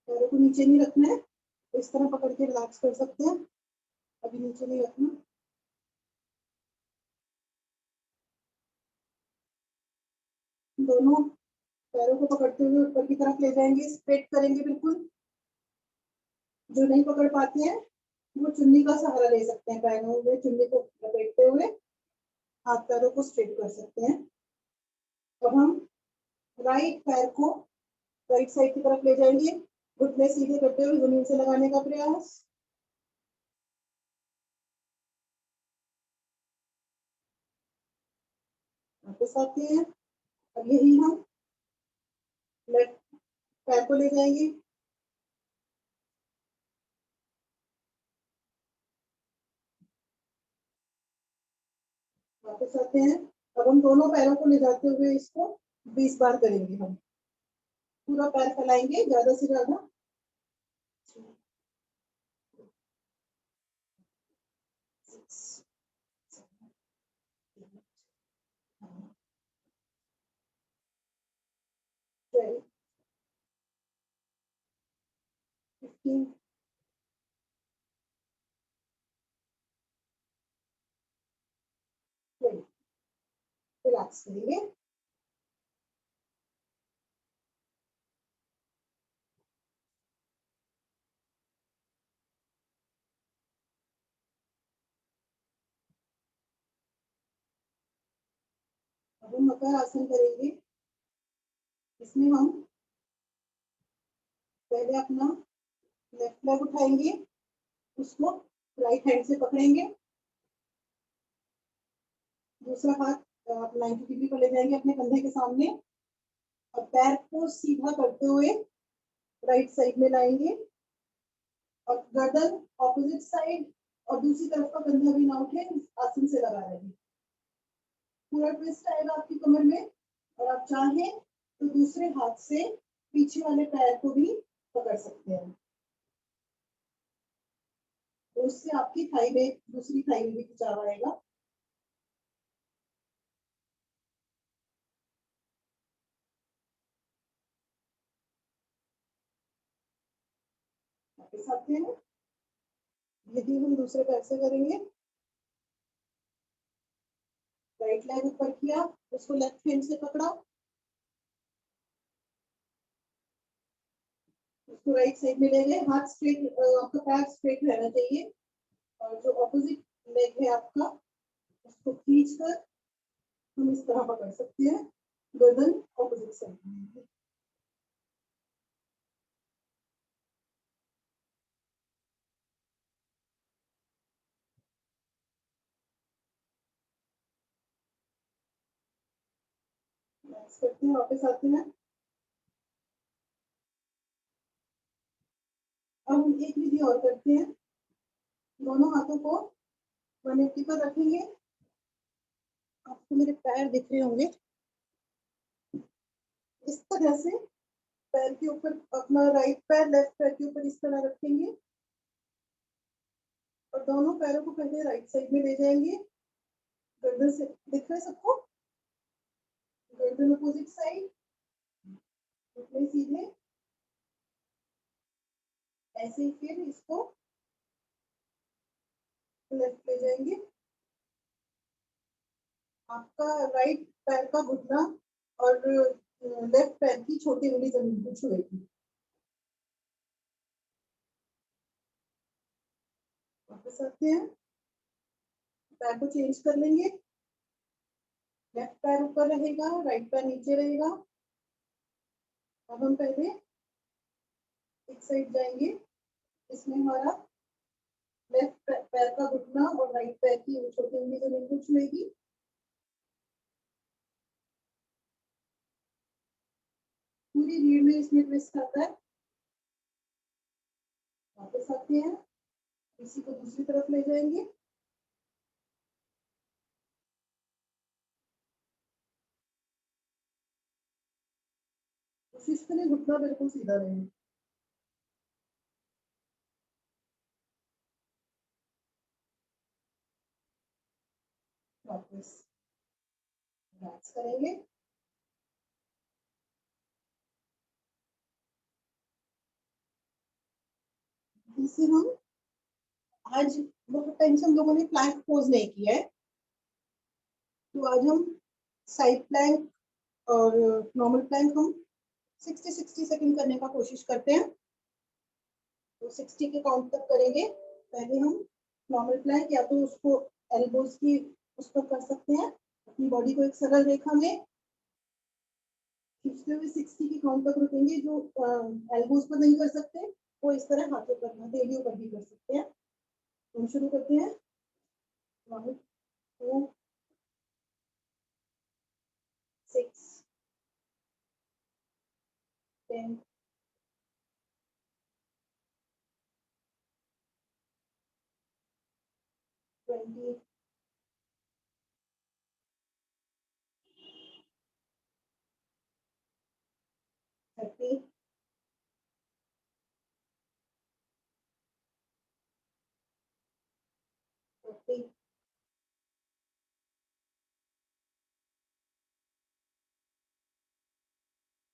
पैरों को नीचे नहीं रखना है, तो इस तरह पकड़ के रिलैक्स कर सकते हैं, अभी नीचे नहीं रखना। दोनों पैरों को पकड़ते हुए ऊपर की तरफ ले जाएंगे, स्ट्रेट करेंगे बिल्कुल। जो नहीं पकड़ पाते हैं वो चुन्नी का सहारा ले सकते हैं, पैरों में चुन्नी को लपेटते हुए हाथ पैरों को स्ट्रेट कर सकते हैं। अब हम राइट पैर को राइट साइड की तरफ ले जाएंगे, घुटने सीधे करते हुए जमीन से लगाने का प्रयास। वापस आते हैं। अब यही हम लेफ्ट पैर को ले जाएंगे, वापस आते हैं। अब हम दोनों पैरों को ले जाते हुए इसको 20 बार करेंगे। हम पूरा पैर फैलाएंगे ज्यादा से ज्यादा। Twelve, 15, रिलैक्स करेंगे। अब हम मकर आसन करेंगे। इसमें हम पहले अपना लेफ्ट लेग उठाएंगे, उसको राइट हैंड से पकड़ेंगे, दूसरा हाथ आप 90 डिग्री पर ले जाएंगे अपने कंधे के सामने, और पैर को सीधा करते हुए राइट साइड में लाएंगे, और गर्दन ऑपोजिट साइड और दूसरी तरफ का कंधा भी ना उठे, आसन से लगा रहेगी। पूरा ट्विस्ट आएगा आपकी कमर में, और आप चाहें तो दूसरे हाथ से पीछे वाले पैर को भी पकड़ सकते हैं, तो उससे आपकी थाई में, दूसरी थाई में भी खिंचाव आएगा। वापस आते हैं। यदि हम दूसरे पैर से करेंगे, राइट लेग ऊपर किया, उसको लेफ्ट हैंड से पकड़ा, उसको राइट साइड में ले गए, हाथ स्ट्रेट, आपका पैर स्ट्रेट रहना चाहिए, और जो ऑपोजिट लेग है आपका उसको खींच कर हम इस तरह पकड़ सकते हैं, गर्दन ऑपोजिट साइड में। रिलैक्स करते हैं, वापस आते हैं। अब हम एक विधि और करते हैं। दोनों हाथों को 180 पर रखेंगे। आपको मेरे पैर दिख रहे होंगे। इस तरह से पैर के ऊपर अपना राइट पैर लेफ्ट पैर के ऊपर इस तरह रखेंगे, और दोनों पैरों को पहले राइट साइड में ले जाएंगे। गर्दन से दिख रहा है सबको? गर्दन अपोजिट साइड, घुटने सीधे। ऐसे ही फिर इसको लेफ्ट ले जाएंगे। आपका राइट पैर का घुटना और लेफ्ट पैर की छोटी उंगली जमीन को छुएगी। वापस आते हैं। पैर को चेंज कर लेंगे। लेफ्ट पैर ऊपर रहेगा, राइट पैर नीचे रहेगा। अब हम पहले एक साइड जाएंगे। इसमें हमारा लेफ्ट पैर का घुटना और राइट पैर की छोटी उंगली जमीन को छुएगी। पूरी रीढ़ में इसमें ट्विस्ट आता है। वापस आते हैं, इसी को दूसरी तरफ ले जाएंगे। कोशिश करें घुटना बिल्कुल सीधा रहे। वापस रिलैक्स करेंगे। जिसे हम आज बहुत टाइम से हम लोगों ने प्लैंक पोज नहीं किया है, तो आज हम साइड प्लैंक और नॉर्मल प्लैंक हम 60-60 सेकंड करने का कोशिश करते हैं। तो 60 के काउंट तक करेंगे। पहले हम नॉर्मल प्लैंक, या तो उसको एल्बोज की उस पर कर सकते हैं, अपनी बॉडी को एक सरल रेखा में खींचते हुए 60 की काउंट तक रुकेंगे। जो एल्बोज पर नहीं कर सकते वो इस तरह हाथों पर, हथेलियों पर भी कर सकते हैं। हम शुरू करते हैं। 1 2 6 10 20 30 40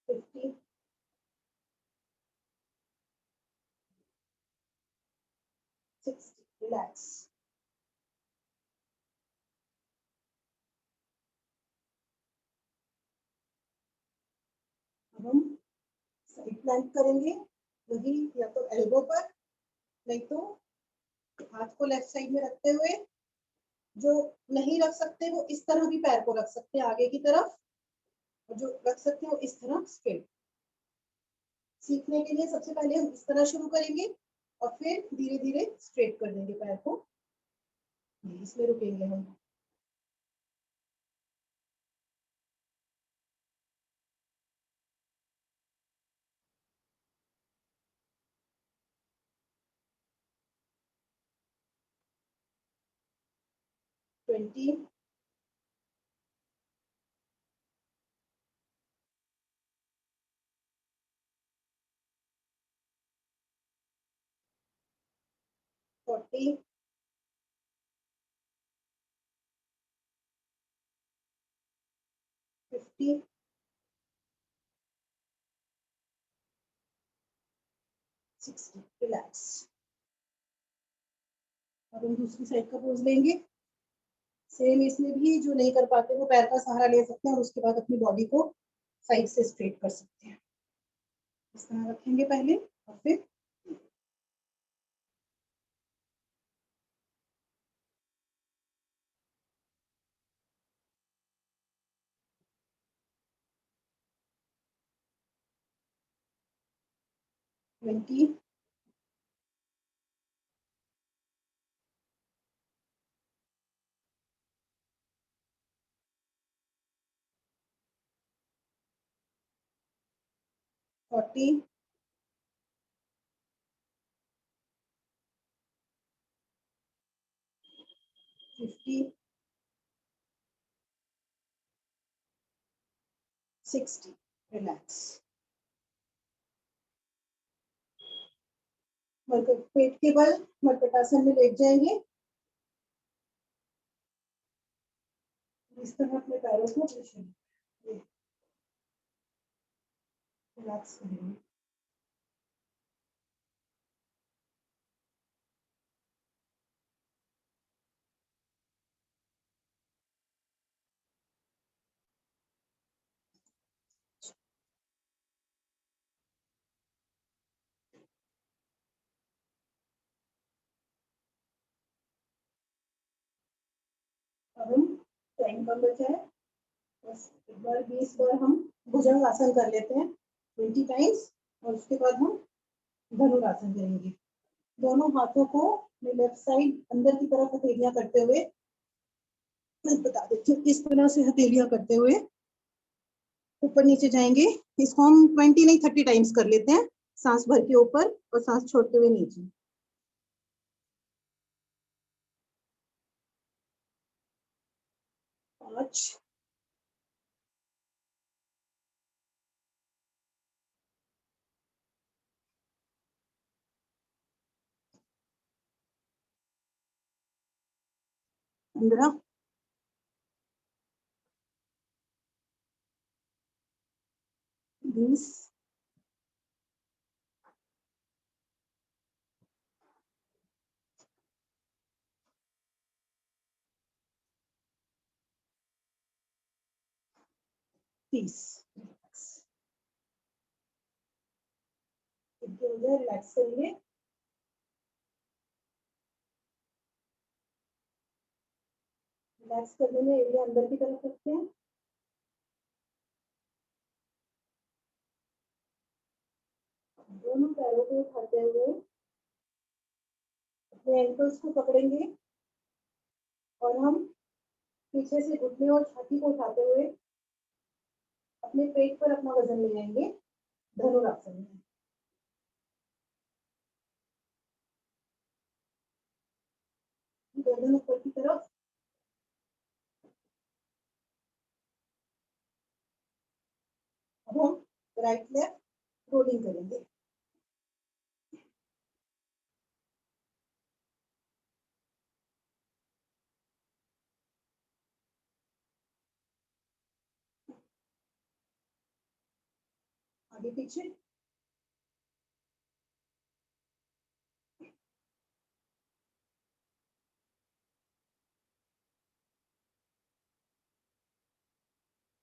50 60। रिलैक्स। अब हम साइड प्लैंक करेंगे, वही या तो एल्बो पर, नहीं तो हाथ को लेफ्ट साइड में रखते हुए। जो नहीं रख सकते वो इस तरह भी पैर को रख सकते हैं आगे की तरफ, और जो रख सकते हैं वो इस तरह स्ट्रेट। सीखने के लिए सबसे पहले हम इस तरह शुरू करेंगे और फिर धीरे धीरे स्ट्रेट कर देंगे पैर को। इसमें रुकेंगे हम। ट्वेंटी 40 50 60। रिलैक्स। अब हम दूसरी साइड का पोज लेंगे। सेम इसमें भी जो नहीं कर पाते वो पैर का सहारा ले सकते हैं और उसके बाद अपनी बॉडी को साइड से स्ट्रेट कर सकते हैं। इस तरह रखेंगे पहले और फिर 20 40 50 60। रिलैक्स। पेट के बल मरकटासन में लेट जाएंगे। इस तरह अपने पैरों को रिलैक्स करेंगे। अब हम टाइम कम बचा है, बस एक बार 20 बार हम भुजंग आसन कर लेते हैं 20 टाइम्स, और उसके बाद हम धनुरासन करेंगे। दोनों हाथों को लेफ्ट साइड अंदर की तरफ हथेलियां करते हुए, मैं बता देती हूँ, इस तरह से हथेलियां करते हुए ऊपर नीचे जाएंगे। इसको हम 20 नहीं 30 टाइम्स कर लेते हैं। सांस भर के ऊपर और सांस छोड़ते हुए नीचे। 5 15 20 30। रिलैक्स करेंगे। रिलैक्स करने में एरिया अंदर की तरफ रखते हैं। पैरों को उठाते हुए अपने एंकल्स को पकड़ेंगे और हम पीछे से घुटने और छाती को उठाते हुए अपने पेट पर अपना वजन ले आएंगे धनुरासन में। गर्दन ऊपर की तरफ, अब हम राइट लेफ्ट रोलिंग करेंगे। आगे पीछे,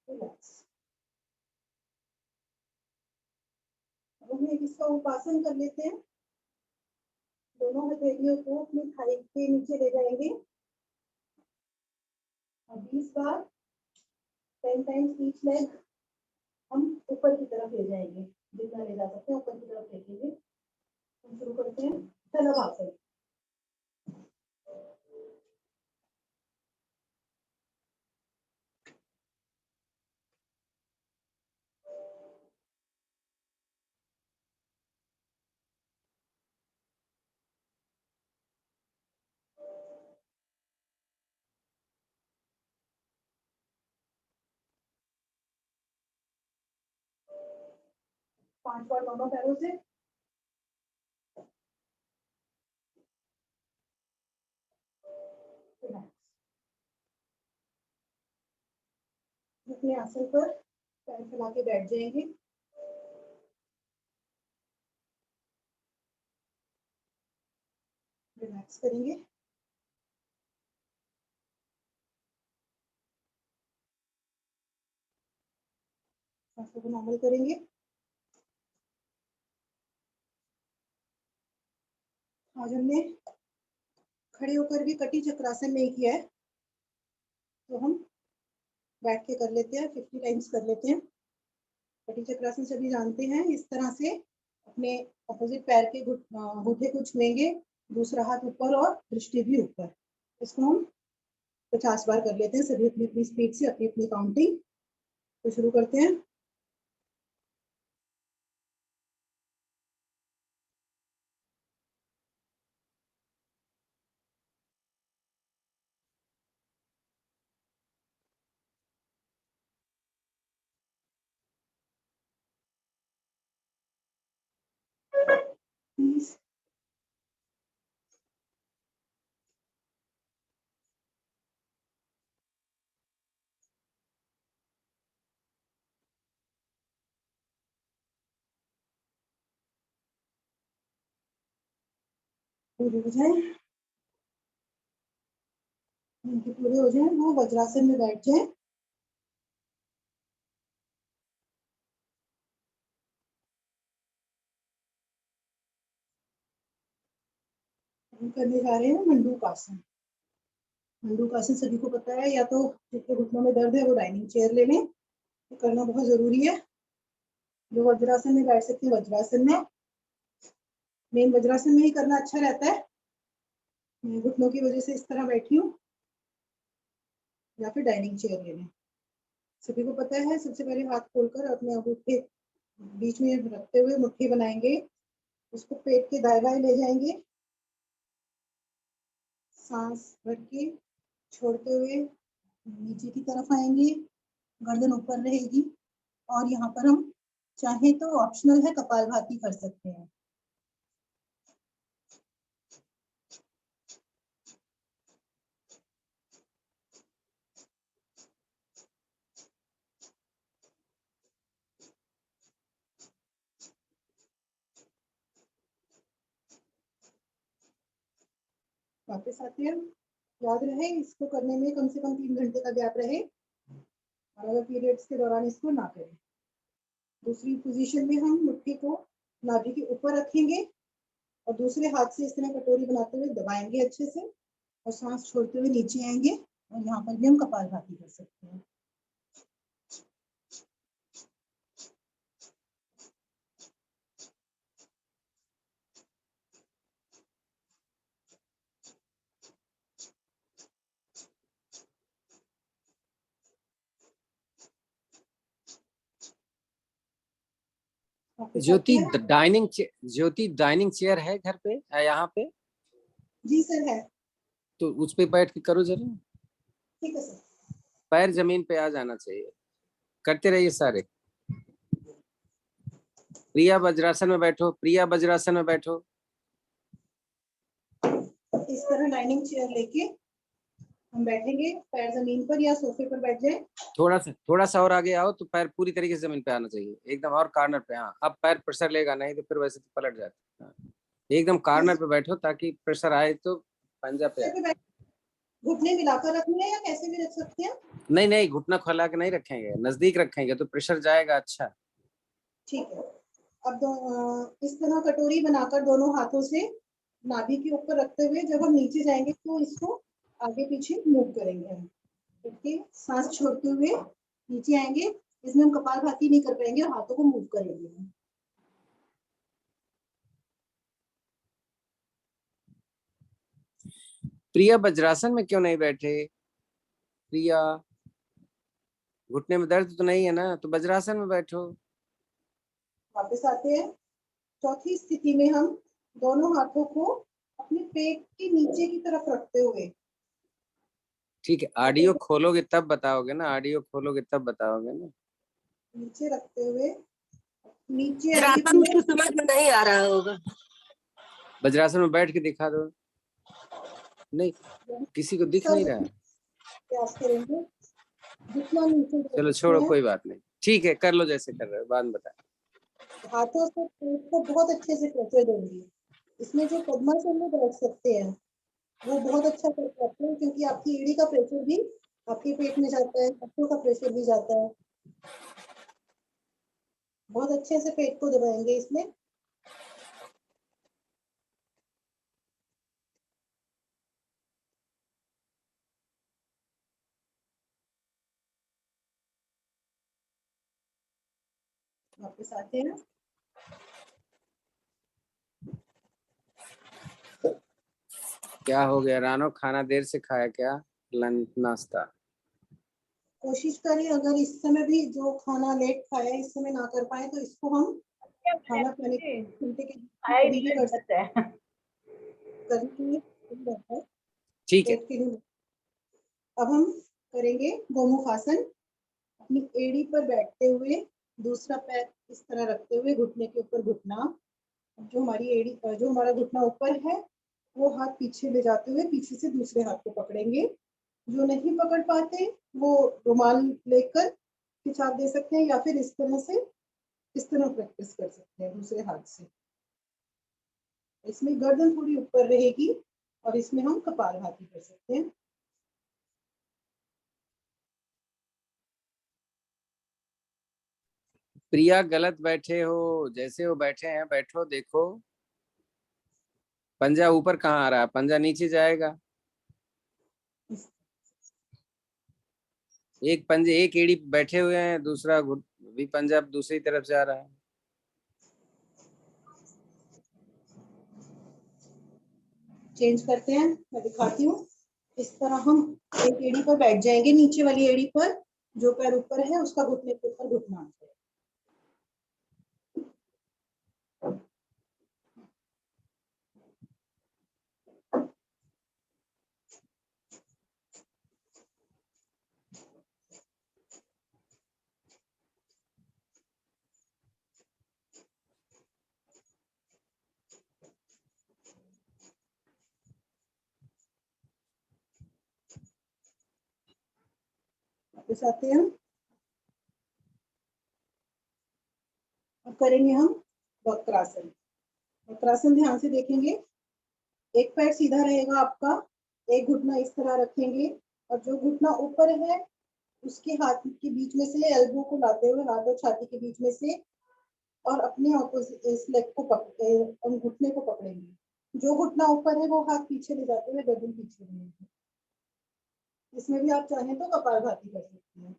रिलैक्स। अब हम एक इसका उपासन कर लेते हैं। दोनों हथेलियों को अपनी थाई के नीचे ले जाएंगे और 20 बार 10 टाइम्स ईच लेग हम ऊपर की तरफ ले जाएंगे, जितना ले जा सकते हैं ऊपर की तरफ फेंकेंगे। हम शुरू करते हैं तलवासन। पांच बार दोनों पैरों से। अपने आसन पर पैर फैला के बैठ जाएंगे। रिलैक्स करेंगे। सांसों को नॉर्मल करेंगे। आज हमने खड़े होकर भी कटी चक्रासन नहीं किया है, तो हम बैठ के कर लेते हैं। 50 टाइम्स कर लेते हैं। कटी चक्रासन सभी जानते हैं। इस तरह से अपने अपोजिट पैर के घुटने को छुएंगे, दूसरा हाथ ऊपर और दृष्टि भी ऊपर। इसको हम 50 बार कर लेते हैं, सभी अपनी अपनी स्पीड से, अपनी अपनी काउंटिंग। तो शुरू करते हैं। पूरे हो जाए, इनके पूरे हो जाए, वो वज्रासन में बैठ जाए। हम करने जा रहे हैं मंडूकासन। मंडूकासन सभी को पता है, या तो जिसके घुटनों में दर्द है वो डाइनिंग चेयर ले लें, तो करना बहुत जरूरी है। जो वज्रासन में बैठ सकते हैं वज्रासन में, मेन वज्रासन में ही करना अच्छा रहता है। मैं घुटनों की वजह से इस तरह बैठी हूँ, या फिर डाइनिंग चेयर ले लें। सभी को पता है, सबसे पहले हाथ खोलकर अपने अंगूठे बीच में रखते हुए मुट्ठी बनाएंगे, उसको पेट के दाएं बाएं ले जाएंगे, सांस भर के छोड़ते हुए नीचे की तरफ आएंगे, गर्दन ऊपर रहेगी। और यहाँ पर हम चाहे तो ऑप्शनल है, कपालभाति कर सकते हैं। वापस आते हैं। याद रहे, इसको करने में कम से कम 3 घंटे का गैप रहे, और अगर पीरियड्स के दौरान इसको ना करें। दूसरी पोजीशन में हम मुट्ठी को नाभि के ऊपर रखेंगे और दूसरे हाथ से इस तरह कटोरी बनाते हुए दबाएंगे अच्छे से, और सांस छोड़ते हुए नीचे आएंगे। और यहाँ पर भी हम कपालभाति कर सकते हैं। ज्योति ज्योति डाइनिंग चेयर है घर पे यहाँ पे? जी सर है। तो उस पे बैठ के करो जरा, ठीक है सर। पैर जमीन पे आ जाना चाहिए, करते रहिए सारे। प्रिया वज्रासन में बैठो, प्रिया वज्रासन में बैठो। इस तरह डाइनिंग चेयर लेके हम बैठेंगे, पैर जमीन पर या सोफे पर बैठ जाए। थोड़ा सा और आगे आओ तो पैर पूरी तरीके से जमीन पे आना चाहिए, एकदम और कॉर्नर पे। हाँ, अब पैर प्रेशर लेगा, नहीं तो फिर वैसे तो पलट जाता है। हाँ, एकदम कॉर्नर पे बैठो ताकि प्रेशर आए तो पंजा पे आए। घुटने मिलाकर रखने हैं या कैसे भी रख सकते हैं? नहीं नहीं, घुटना खोला के नहीं रखेंगे, नजदीक रखेंगे तो प्रेशर जाएगा। अच्छा, ठीक है। अब इस तरह कटोरी बनाकर दोनों हाथों से नाभि के ऊपर रखते हुए जब हम नीचे जाएंगे तो इसको आगे पीछे मूव करेंगे हम। ओके, सांस छोड़ते हुए नीचे आएंगे। इसमें हम कपालभाति नहीं कर पाएंगे और हाथों को मूव करेंगे हम। प्रिया वज्रासन में क्यों नहीं बैठे? प्रिया, घुटने में दर्द तो नहीं है ना? तो वज्रासन में बैठो। वापस आते हैं। चौथी स्थिति में हम दोनों हाथों को अपने पेट के नीचे की तरफ रखते हुए। ठीक है, ऑडियो खोलोगे तब बताओगे ना, ऑडियो खोलोगे तब बताओगे ना। नीचे रखते हुए नीचे वज्रासन उसको समझ में नहीं आ रहा होगा। वज्रासन में बैठ के दिखा दो। नहीं, किसी को दिख नहीं रहा है। प्रयास करेंगे जितना नीचे चलो छोड़ो, कोई बात नहीं, ठीक है, कर लो जैसे कर रहे हो, बाद में बता। हाथों से पेट को बहुत अच्छे से प्रेशर देंगे। इसमें जो पद्मासन में बैठ सकते हैं वो बहुत अच्छा कर पाते हैं, क्योंकि आपकी एड़ी का प्रेशर भी आपके पेट में जाता है, हाथों का प्रेशर भी जाता है। बहुत अच्छे से पेट को दबाएंगे इसमें। वापस आते हैं। क्या हो गया रानो, खाना देर से खाया क्या? लंच नाश्ता? कोशिश करें अगर इस समय भी जो खाना लेट खाया इस समय ना कर पाए तो इसको हम खाना खाने के घंटे के कभी भी कर सकते हैं। कभी ठीक है। अब हम करेंगे गोमुखासन। अपनी एड़ी पर बैठते हुए दूसरा पैर इस तरह रखते हुए घुटने के ऊपर घुटना। जो हमारी एड़ी जो हमारा घुटना ऊपर है वो हाथ पीछे ले जाते हुए पीछे से दूसरे हाथ को पकड़ेंगे। जो नहीं पकड़ पाते वो रुमाल लेकर खिंचाव दे सकते हैं या फिर इस तरह प्रैक्टिस कर सकते हैं दूसरे हाथ से। इसमें गर्दन थोड़ी ऊपर रहेगी और इसमें हम कपालभाति कर सकते हैं। प्रिया गलत बैठे हो, जैसे वो बैठे हैं बैठो, देखो पंजा ऊपर कहाँ आ रहा है, पंजा नीचे जाएगा। एक पंजे, एक एड़ी बैठे हुए हैं, दूसरा भी पंजा दूसरी तरफ जा रहा है। चेंज करते हैं, मैं दिखाती हूँ। इस तरह हम एक एड़ी पर बैठ जाएंगे, नीचे वाली एड़ी पर जो पैर ऊपर है उसका घुटने के ऊपर घुटना। वापस आते हैं। अब करेंगे हम वक्रासन। वक्रासन ध्यान से देखेंगे। एक पैर सीधा रहेगा आपका, एक घुटना इस तरह रखेंगे और जो घुटना ऊपर है उसके हाथ के बीच में से एल्बो को लाते हुए हाथ और छाती के बीच में से और अपने ऑपोजिट इस लेग को घुटने को पकड़ेंगे। जो घुटना ऊपर है वो हाथ पीछे ले जाते हुए गर्दन पीछे रहेगी। इसमें भी आप चाहें तो कपालभाति कर सकते हैं।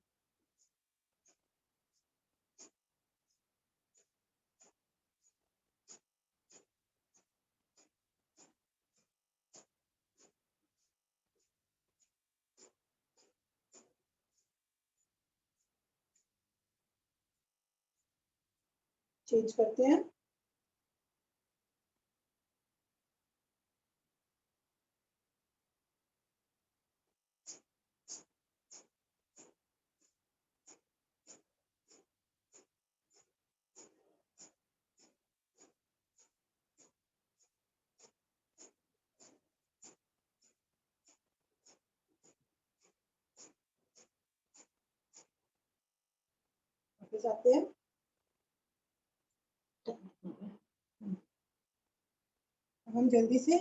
चेंज करते हैं। वापस आते हैं। अब हम जल्दी से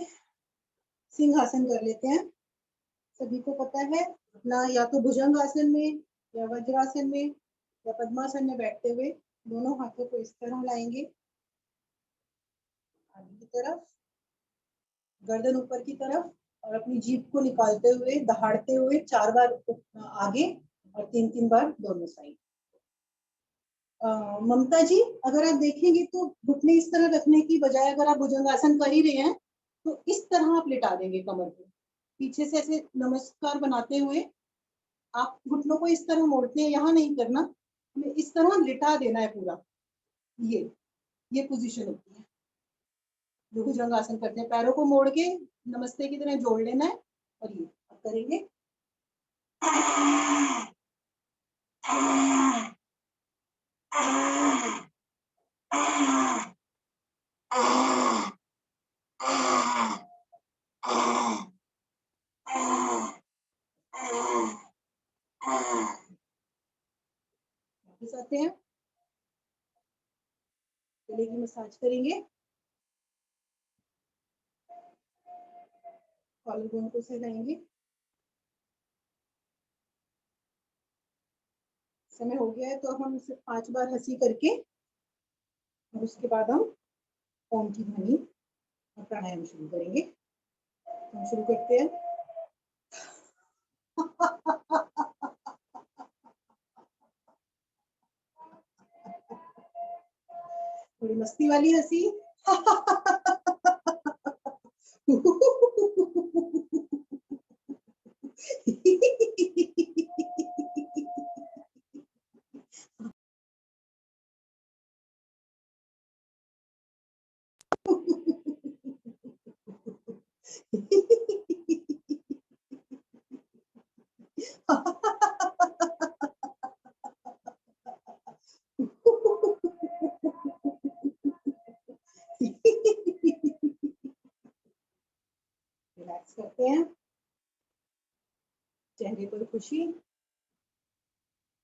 सिंहासन कर लेते हैं। सभी को पता है अपना, या तो भुजंग आसन में या वज्रासन में या पद्मासन में बैठते हुए दोनों हाथों को इस तरह लाएंगे आगे की तरफ, गर्दन ऊपर की तरफ, और अपनी जीभ को निकालते हुए दहाड़ते हुए 4 बार आगे और 3-3 बार दोनों साइड। ममता जी, अगर आप देखेंगे तो घुटने इस तरह रखने की बजाय अगर आप भुजंगासन कर ही रहे हैं तो इस तरह आप लिटा देंगे कमर को, पीछे से ऐसे नमस्कार बनाते हुए आप घुटनों को इस तरह मोड़ते हैं, यहाँ नहीं करना, हमें इस तरह लिटा देना है पूरा। ये पोजीशन होती है जो भुजंगासन करते हैं, पैरों को मोड़ के नमस्ते की तरह जोड़ लेना है। और ये आप करेंगे वापस आते हैं, गले की मसाज करेंगे, कॉलर बोन को सहलाएंगे। समय हो गया है तो हम इसे 5 बार हंसी करके और उसके बाद हम ओम की ध्वनि और प्राणायाम शुरू करेंगे। हम शुरू करते हैं। थोड़ी मस्ती वाली हंसी। रिलैक्स करते हैं, चेहरे पर खुशी,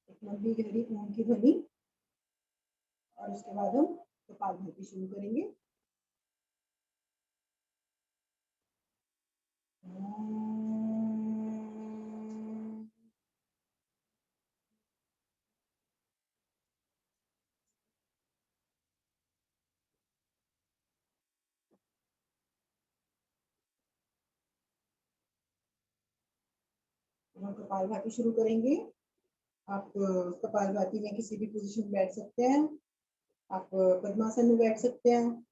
एक लंबी गहरी ओम की ध्वनि, और उसके बाद हम कपालभाति शुरू करेंगे। हम कपालभाति शुरू करेंगे। आप कपालभाति में किसी भी पोजीशन में बैठ सकते हैं। आप पद्मासन में बैठ सकते हैं,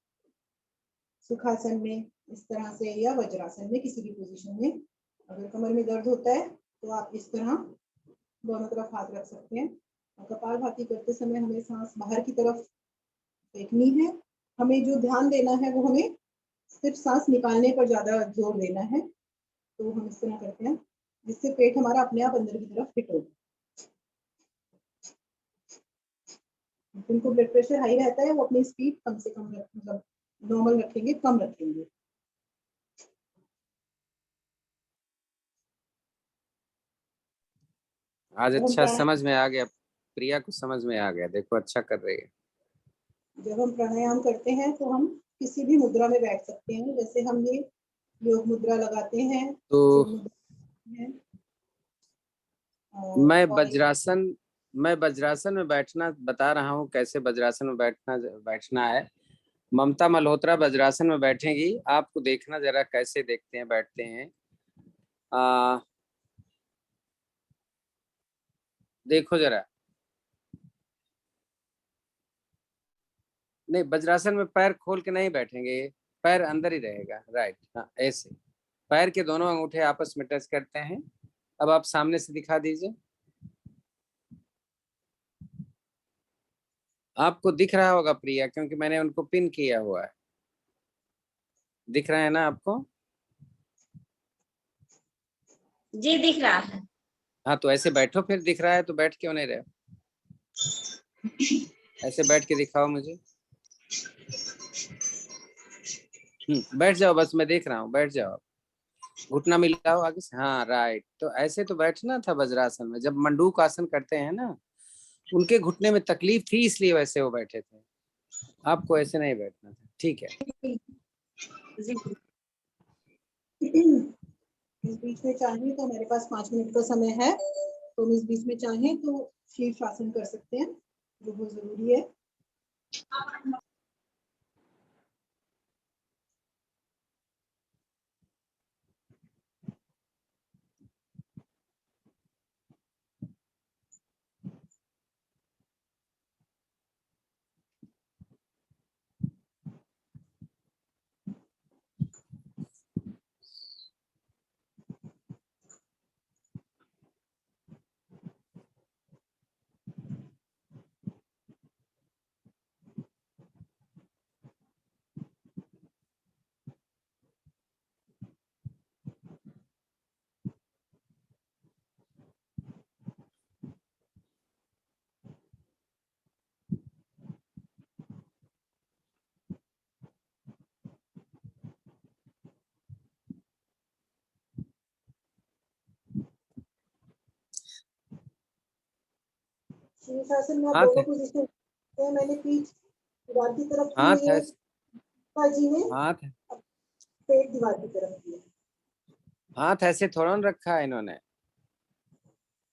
सुखासन में इस तरह से, या वज्रासन में किसी भी पोजीशन में। अगर कमर में दर्द होता है तो आप इस तरह दोनों तरफ हाथ रख सकते हैं। और कपालभाति करते समय हमें सांस बाहर की तरफ फेंकनी है। हमें जो ध्यान देना है वो हमें सिर्फ सांस निकालने पर ज्यादा जोर देना है। तो हम इस तरह करते हैं जिससे पेट हमारा अपने आप अंदर की तरफ फिट हो। जिनको ब्लड प्रेशर हाई रहता है वो अपनी स्पीड कम से कम मतलब नॉर्मल रखेंगे, कम रखेंगे। आज अच्छा समझ में आ गया, प्रिया को समझ में आ गया, देखो अच्छा कर रही है। जब हम प्राणायाम करते हैं तो हम किसी भी मुद्रा में बैठ सकते हैं, जैसे हम ये योग मुद्रा लगाते हैं तो है, मैं वज्रासन में बैठना बता रहा हूँ, कैसे वज्रासन में बैठना है। ममता मल्होत्रा वज्रासन में बैठेंगी, आपको देखना जरा कैसे देखते हैं बैठते हैं। देखो जरा, नहीं वज्रासन में पैर खोल के नहीं बैठेंगे, पैर अंदर ही रहेगा, राइट। हाँ ऐसे पैर के दोनों अंगूठे आपस में टच करते हैं। अब आप सामने से दिखा दीजिए। आपको दिख रहा होगा प्रिया, क्योंकि मैंने उनको पिन किया हुआ है। दिख रहा है ना आपको? जी दिख रहा है। हाँ तो ऐसे बैठो, फिर दिख रहा है तो बैठ क्यों नहीं रहे? ऐसे बैठ के दिखाओ मुझे। बैठ जाओ, बस मैं देख रहा हूँ, बैठ जाओ। घुटना मिलाओ आगे से, हाँ राइट। तो ऐसे तो बैठना था वज्रासन में, जब मंडूक आसन करते हैं ना, उनके घुटने में तकलीफ थी इसलिए वैसे वो बैठे थे। आपको ऐसे नहीं बैठना था, ठीक है। इस बीच में चाहें तो मेरे पास 5 मिनट का समय है, तो इस बीच में चाहें तो शीर्ष आसन कर सकते हैं, जो बहुत जरूरी है। शीर्ष आसन में आप हाथ दोनों है, पोजीशन हैं। मैंने पीठ दीवार की तरफ की हाथ हुई है, है, जी ने हाथ है। पेट दीवार की तरफ की है। हाथ ऐसे थोड़ा ना रखा है इन्होंने।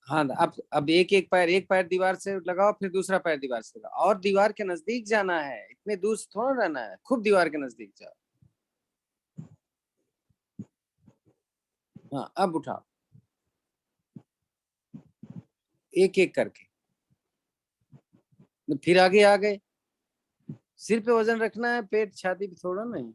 हाँ, अब एक पैर दीवार से लगाओ, फिर दूसरा पैर दीवार से लगाओ, और दीवार के नजदीक जाना है, इतने दूर से थोड़ा रहना है, खूब दीवार के नजदीक जाओ। हाँ अब उठाओ, एक एक करके। फिर आगे आ गए। सिर पे वजन रखना है, पेट छाती पे थोड़ा नहीं।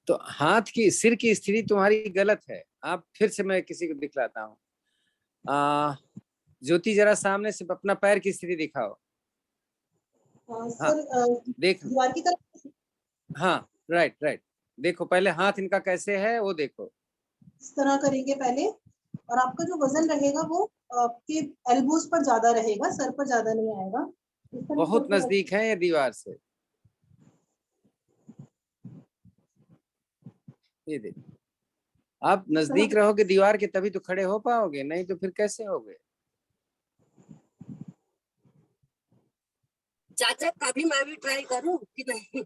तो हाथ की, सिर की स्थिति तुम्हारी गलत है। आप फिर से, मैं किसी को दिखलाता हूँ। ज्योति जरा सामने से अपना पैर की स्थिति दिखाओ। हाँ सर देख, दीवार की तरफ हाँ राइट राइट। देखो पहले हाथ इनका कैसे है वो देखो। इस तरह करेंगे पहले, और आपका जो वजन रहेगा वो आपके एल्बोज पर ज्यादा रहेगा, सर पर ज्यादा नहीं आएगा। इस तरह बहुत करके नजदीक है ये दीवार से, ये देखो। आप इस तरह नजदीक रहोगे दीवार के तभी तो खड़े हो पाओगे, नहीं तो फिर कैसे होगे? चाचा कभी मैं भी ट्राई करूं कि नहीं?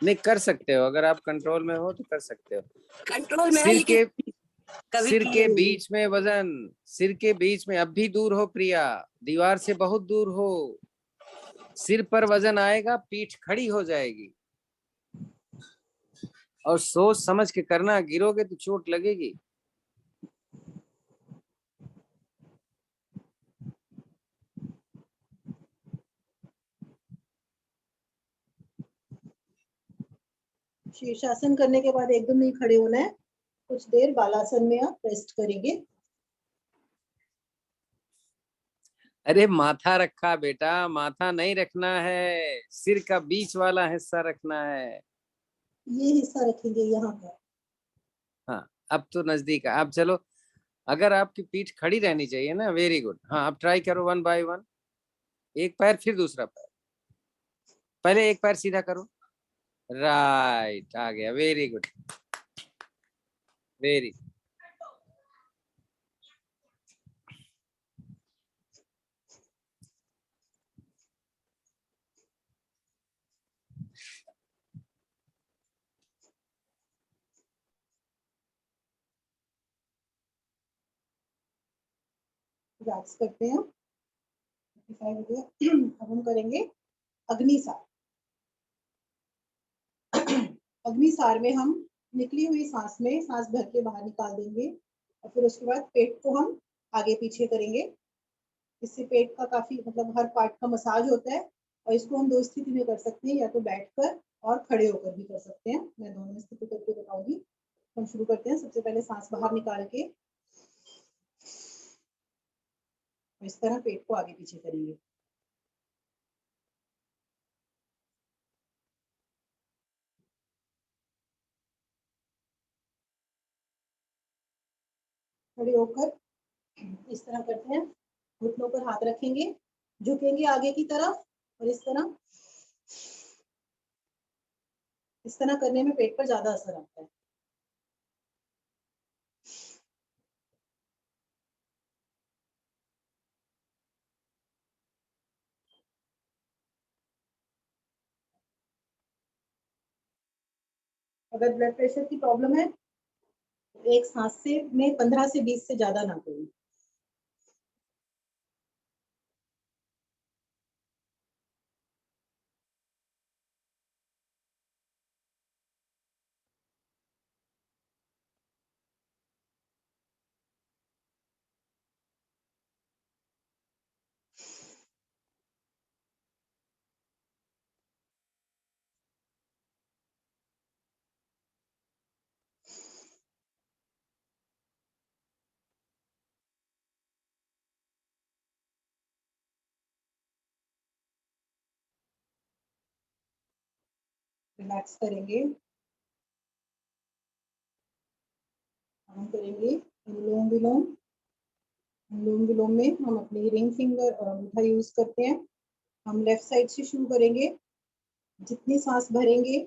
नहीं कर सकते हो, अगर आप कंट्रोल में हो तो कर सकते हो। कंट्रोल में है सिर लेकिन के, कभी सिर किए के नहीं। बीच में वजन, सिर के बीच में अब भी दूर हो प्रिया, दीवार से बहुत दूर हो। सिर पर वजन आएगा, पीठ खड़ी हो जाएगी। और सोच समझ के करना, गिरोगे तो चोट लगेगी। शीर्षासन करने के बाद एकदम नहीं खड़े होना है, कुछ देर बालासन में आप रेस्ट करेंगे। अरे माथा रखा बेटा, माथा नहीं रखना है, सिर का बीच वाला हिस्सा रखना है। ये हिस्सा रखेंगे यहाँ पर। हाँ अब तो नजदीक है। अब चलो, अगर आपकी पीठ खड़ी रहनी चाहिए ना, वेरी गुड। हाँ अब ट्राई करो वन बाय वन। एक पैर फिर दूसरा पैर, पहले एक पैर सीधा करो, राइट आ गया, वेरी गुड, वेरी। रिलैक्स करते हैं। 55 हो गया। अब हम करेंगे अग्निसार। अग्निसार में हम निकली हुई सांस में सांस भर के बाहर निकाल देंगे, और फिर उसके बाद पेट को हम आगे पीछे करेंगे। इससे पेट का काफी मतलब हर पार्ट का मसाज होता है। और इसको हम दो स्थिति में कर सकते हैं, या तो बैठकर और खड़े होकर भी कर सकते हैं। मैं दोनों स्थिति करके बताऊंगी। हम शुरू करते हैं। सबसे पहले सांस बाहर निकाल के इस तरह पेट को आगे पीछे करेंगे। खड़े होकर इस तरह करते हैं, घुटनों पर हाथ रखेंगे, झुकेंगे आगे की तरफ और इस तरह करने में पेट पर ज्यादा असर आता है। अगर ब्लड प्रेशर की प्रॉब्लम है तो एक सांस से में 15 से 20 से ज्यादा ना करें। रिलैक्स करेंगे, हम करेंगे अनुलोम विलोम। अनुलोम विलोम में हम अपनी रिंग फिंगर और अंगूठा यूज करते हैं। हम लेफ्ट साइड से शुरू करेंगे, जितनी सांस भरेंगे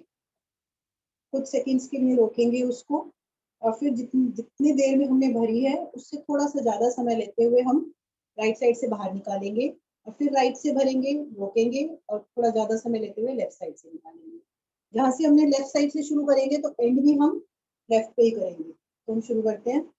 कुछ सेकंड्स के लिए रोकेंगे उसको, और फिर जितनी जितनी देर में हमने भरी है उससे थोड़ा सा ज्यादा समय लेते हुए हम राइट साइड से बाहर निकालेंगे, और फिर राइट से भरेंगे, रोकेंगे और थोड़ा ज्यादा समय लेते हुए लेफ्ट साइड से निकालेंगे। जहां से हमने लेफ्ट साइड से शुरू करेंगे तो एंड भी हम लेफ्ट पे ही करेंगे। तो हम शुरू करते हैं।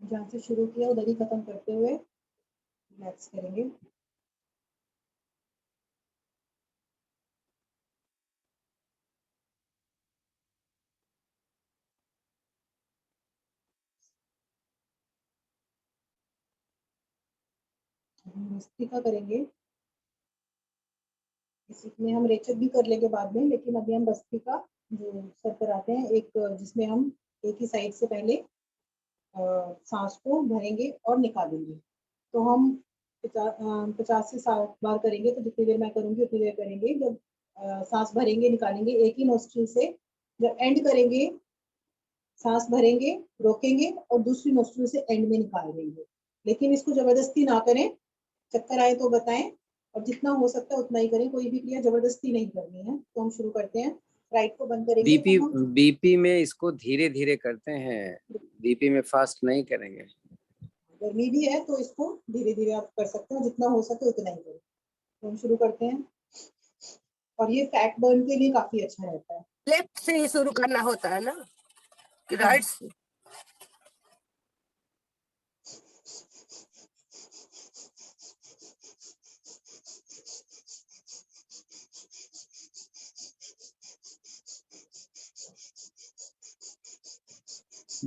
जहाँ से शुरू किया उधर ही खत्म करते हुए रिलैक्स करेंगे। भस्त्रिका करेंगे, इसमें हम रेचक भी कर लेंगे बाद में, लेकिन अभी हम भस्त्रिका जो सर पर आते हैं, एक जिसमें हम एक ही साइड से पहले सांस को भरेंगे और निकालेंगे। तो हम 50 से 60 बार करेंगे, तो जितनी देर मैं करूंगी उतनी देर करेंगे। जब सांस भरेंगे निकालेंगे एक ही नोस्ट्रिल से, जब एंड करेंगे सांस भरेंगे, रोकेंगे और दूसरी नोस्ट्रिल से एंड में निकाल देंगे। लेकिन इसको जबरदस्ती ना करें, चक्कर आए तो बताएं, और जितना हो सकता है उतना ही करें, कोई भी क्रिया जबरदस्ती नहीं करनी है। तो हम शुरू करते हैं, राइट को बंद करेंगे। बीपी बीपी में इसको धीरे धीरे करते हैं, बीपी में फास्ट नहीं करेंगे। गर्मी भी है तो इसको धीरे धीरे आप कर सकते हैं, जितना हो सके उतना ही करें। तो हम शुरू करते हैं, और ये फैट बर्न के लिए काफी अच्छा रहता है। लेफ्ट से ही शुरू करना होता है ना कि राइट से?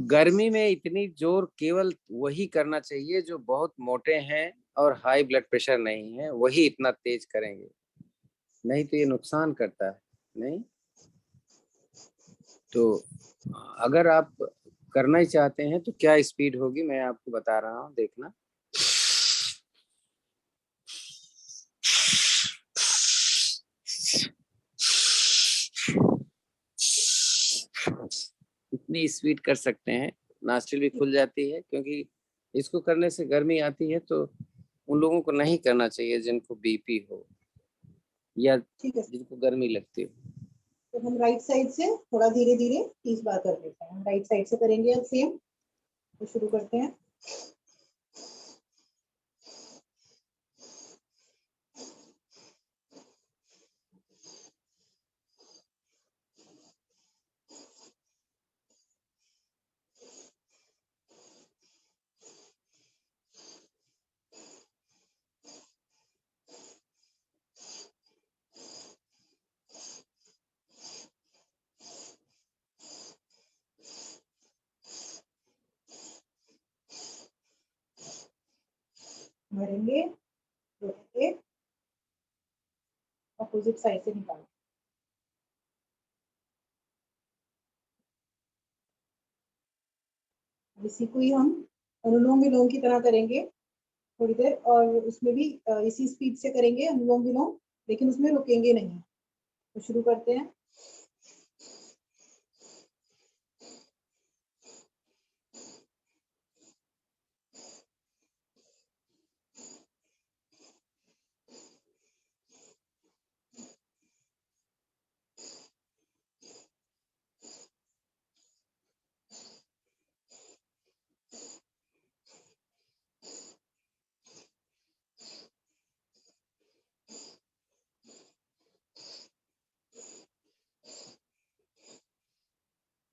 गर्मी में इतनी जोर केवल वही करना चाहिए जो बहुत मोटे हैं और हाई ब्लड प्रेशर नहीं है, वही इतना तेज करेंगे, नहीं तो ये नुकसान करता है। नहीं तो अगर आप करना ही चाहते हैं तो क्या स्पीड होगी मैं आपको बता रहा हूँ, देखना। इतनी स्पीड कर सकते हैं, नास्टिल भी खुल जाती है, क्योंकि इसको करने से गर्मी आती है, तो उन लोगों को नहीं करना चाहिए जिनको बीपी हो या ठीक है, जिनको गर्मी लगती हो। तो हम राइट साइड से थोड़ा धीरे धीरे 30 बार कर लेते हैं। हम राइट साइड से करेंगे अब सेम। तो शुरू करते हैं। भरेंगे, रोकेंगे, अपोजिट साइड से निकालेंगे। इसी को ही हम अनुलोम विलोम की तरह करेंगे थोड़ी देर, और उसमें भी इसी स्पीड से करेंगे अनुलोम विलोम, लेकिन उसमें रुकेंगे नहीं। तो शुरू करते हैं।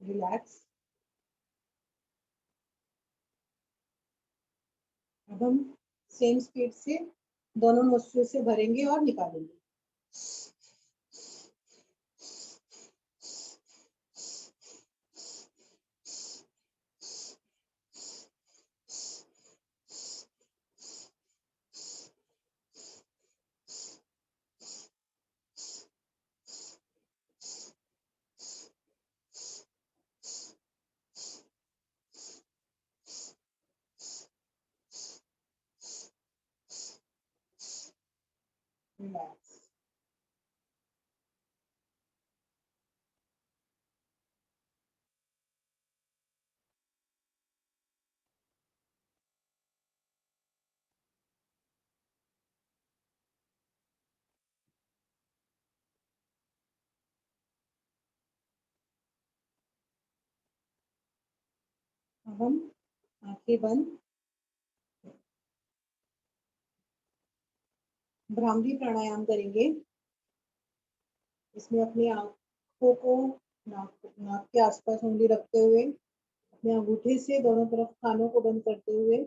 रिलैक्स। अब हम सेम स्पीड से दोनों नोस्ट्रिल से भरेंगे और निकालेंगे। रिलैक्स। अब हम आंखें बंद भ्रामरी प्राणायाम करेंगे। इसमें अपनी आंखों को नाक नाक के आसपास उंगली रखते हुए, अपने अंगूठे से दोनों तरफ कानों को बंद करते हुए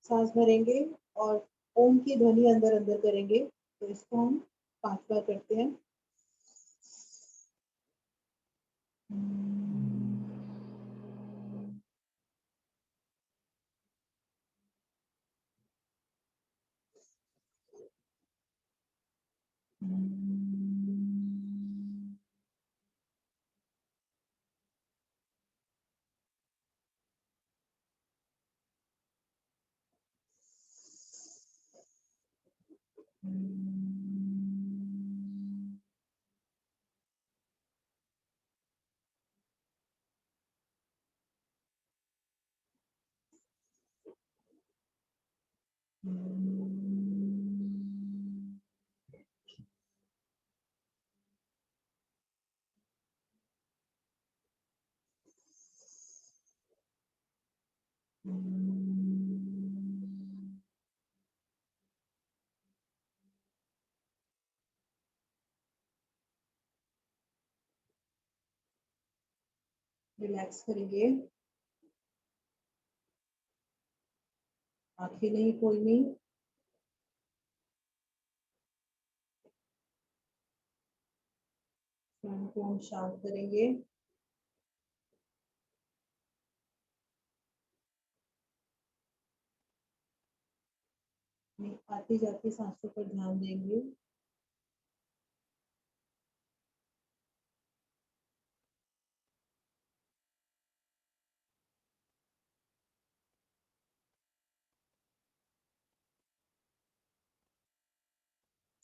सांस भरेंगे और ओम की ध्वनि अंदर अंदर करेंगे। तो इसको हम 5 बार करते हैं। रिलैक्स करेंगे, आंखें नहीं खोलनी। स्वयं को हम शांत करेंगे। आती जाती सांसों पर ध्यान देंगे।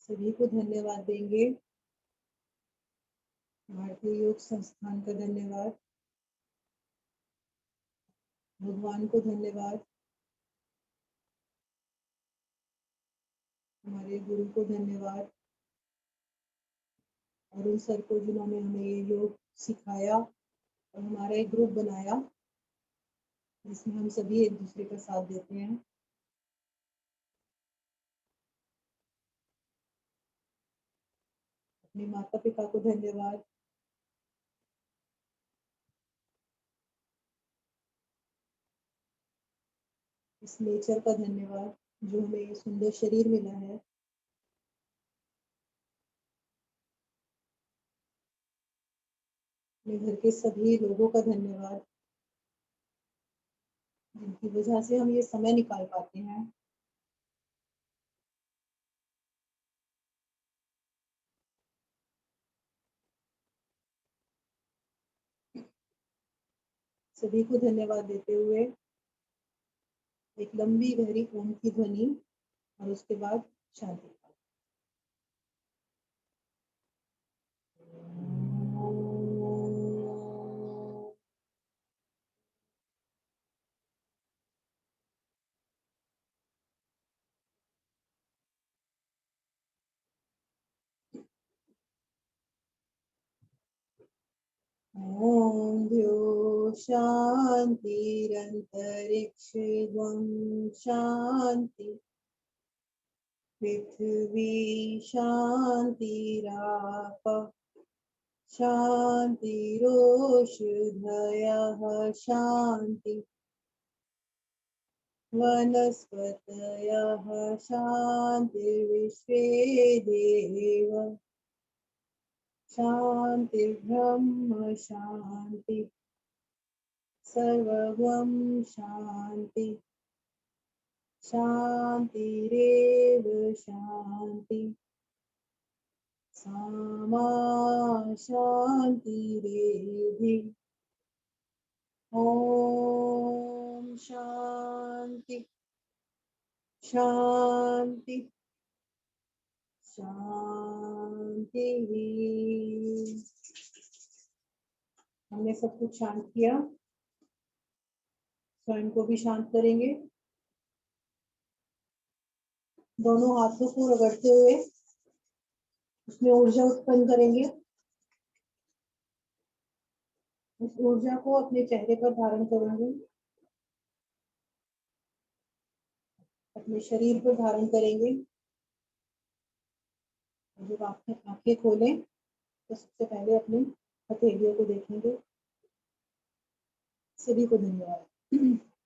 सभी को धन्यवाद देंगे। भारतीय योग संस्थान का धन्यवाद, भगवान को धन्यवाद, हमारे गुरु को धन्यवाद, अरुण सर को जिन्होंने हमें ये योग सिखाया और हमारा एक ग्रुप बनाया जिसमें हम सभी एक दूसरे का साथ देते हैं। अपने माता पिता को धन्यवाद, इस नेचर का धन्यवाद जो हमें ये सुंदर शरीर मिला है। अपने घर के सभी लोगों का धन्यवाद जिनकी वजह से हम ये समय निकाल पाते हैं। सभी को धन्यवाद देते हुए एक लंबी गहरी ओम की ध्वनि और उसके बाद शांति। ॐ द्यो शान्तिरन्तरिक्षं शान्ति, पृथ्वी शान्तिराप शान्तिरोषधयः शान्ति, वनस्पतयः शान्तिर्विश्वे देव शान्तिर्ब्रह्म शान्ति, सर्वं शान्ति शान्तिरेव शान्ति, सामा शान्तिरेधि। ॐ शान्ति शान्ति शांति। हमने सब कुछ शांत किया, स्वयं को भी शांत करेंगे। दोनों हाथों को रगड़ते हुए उसमें ऊर्जा उत्पन्न करेंगे। उस ऊर्जा को अपने चेहरे पर धारण करेंगे, अपने शरीर पर धारण करेंगे। जब आंखें खोलें तो सबसे पहले अपनी हथेलियों को देखेंगे। सभी को धन्यवाद।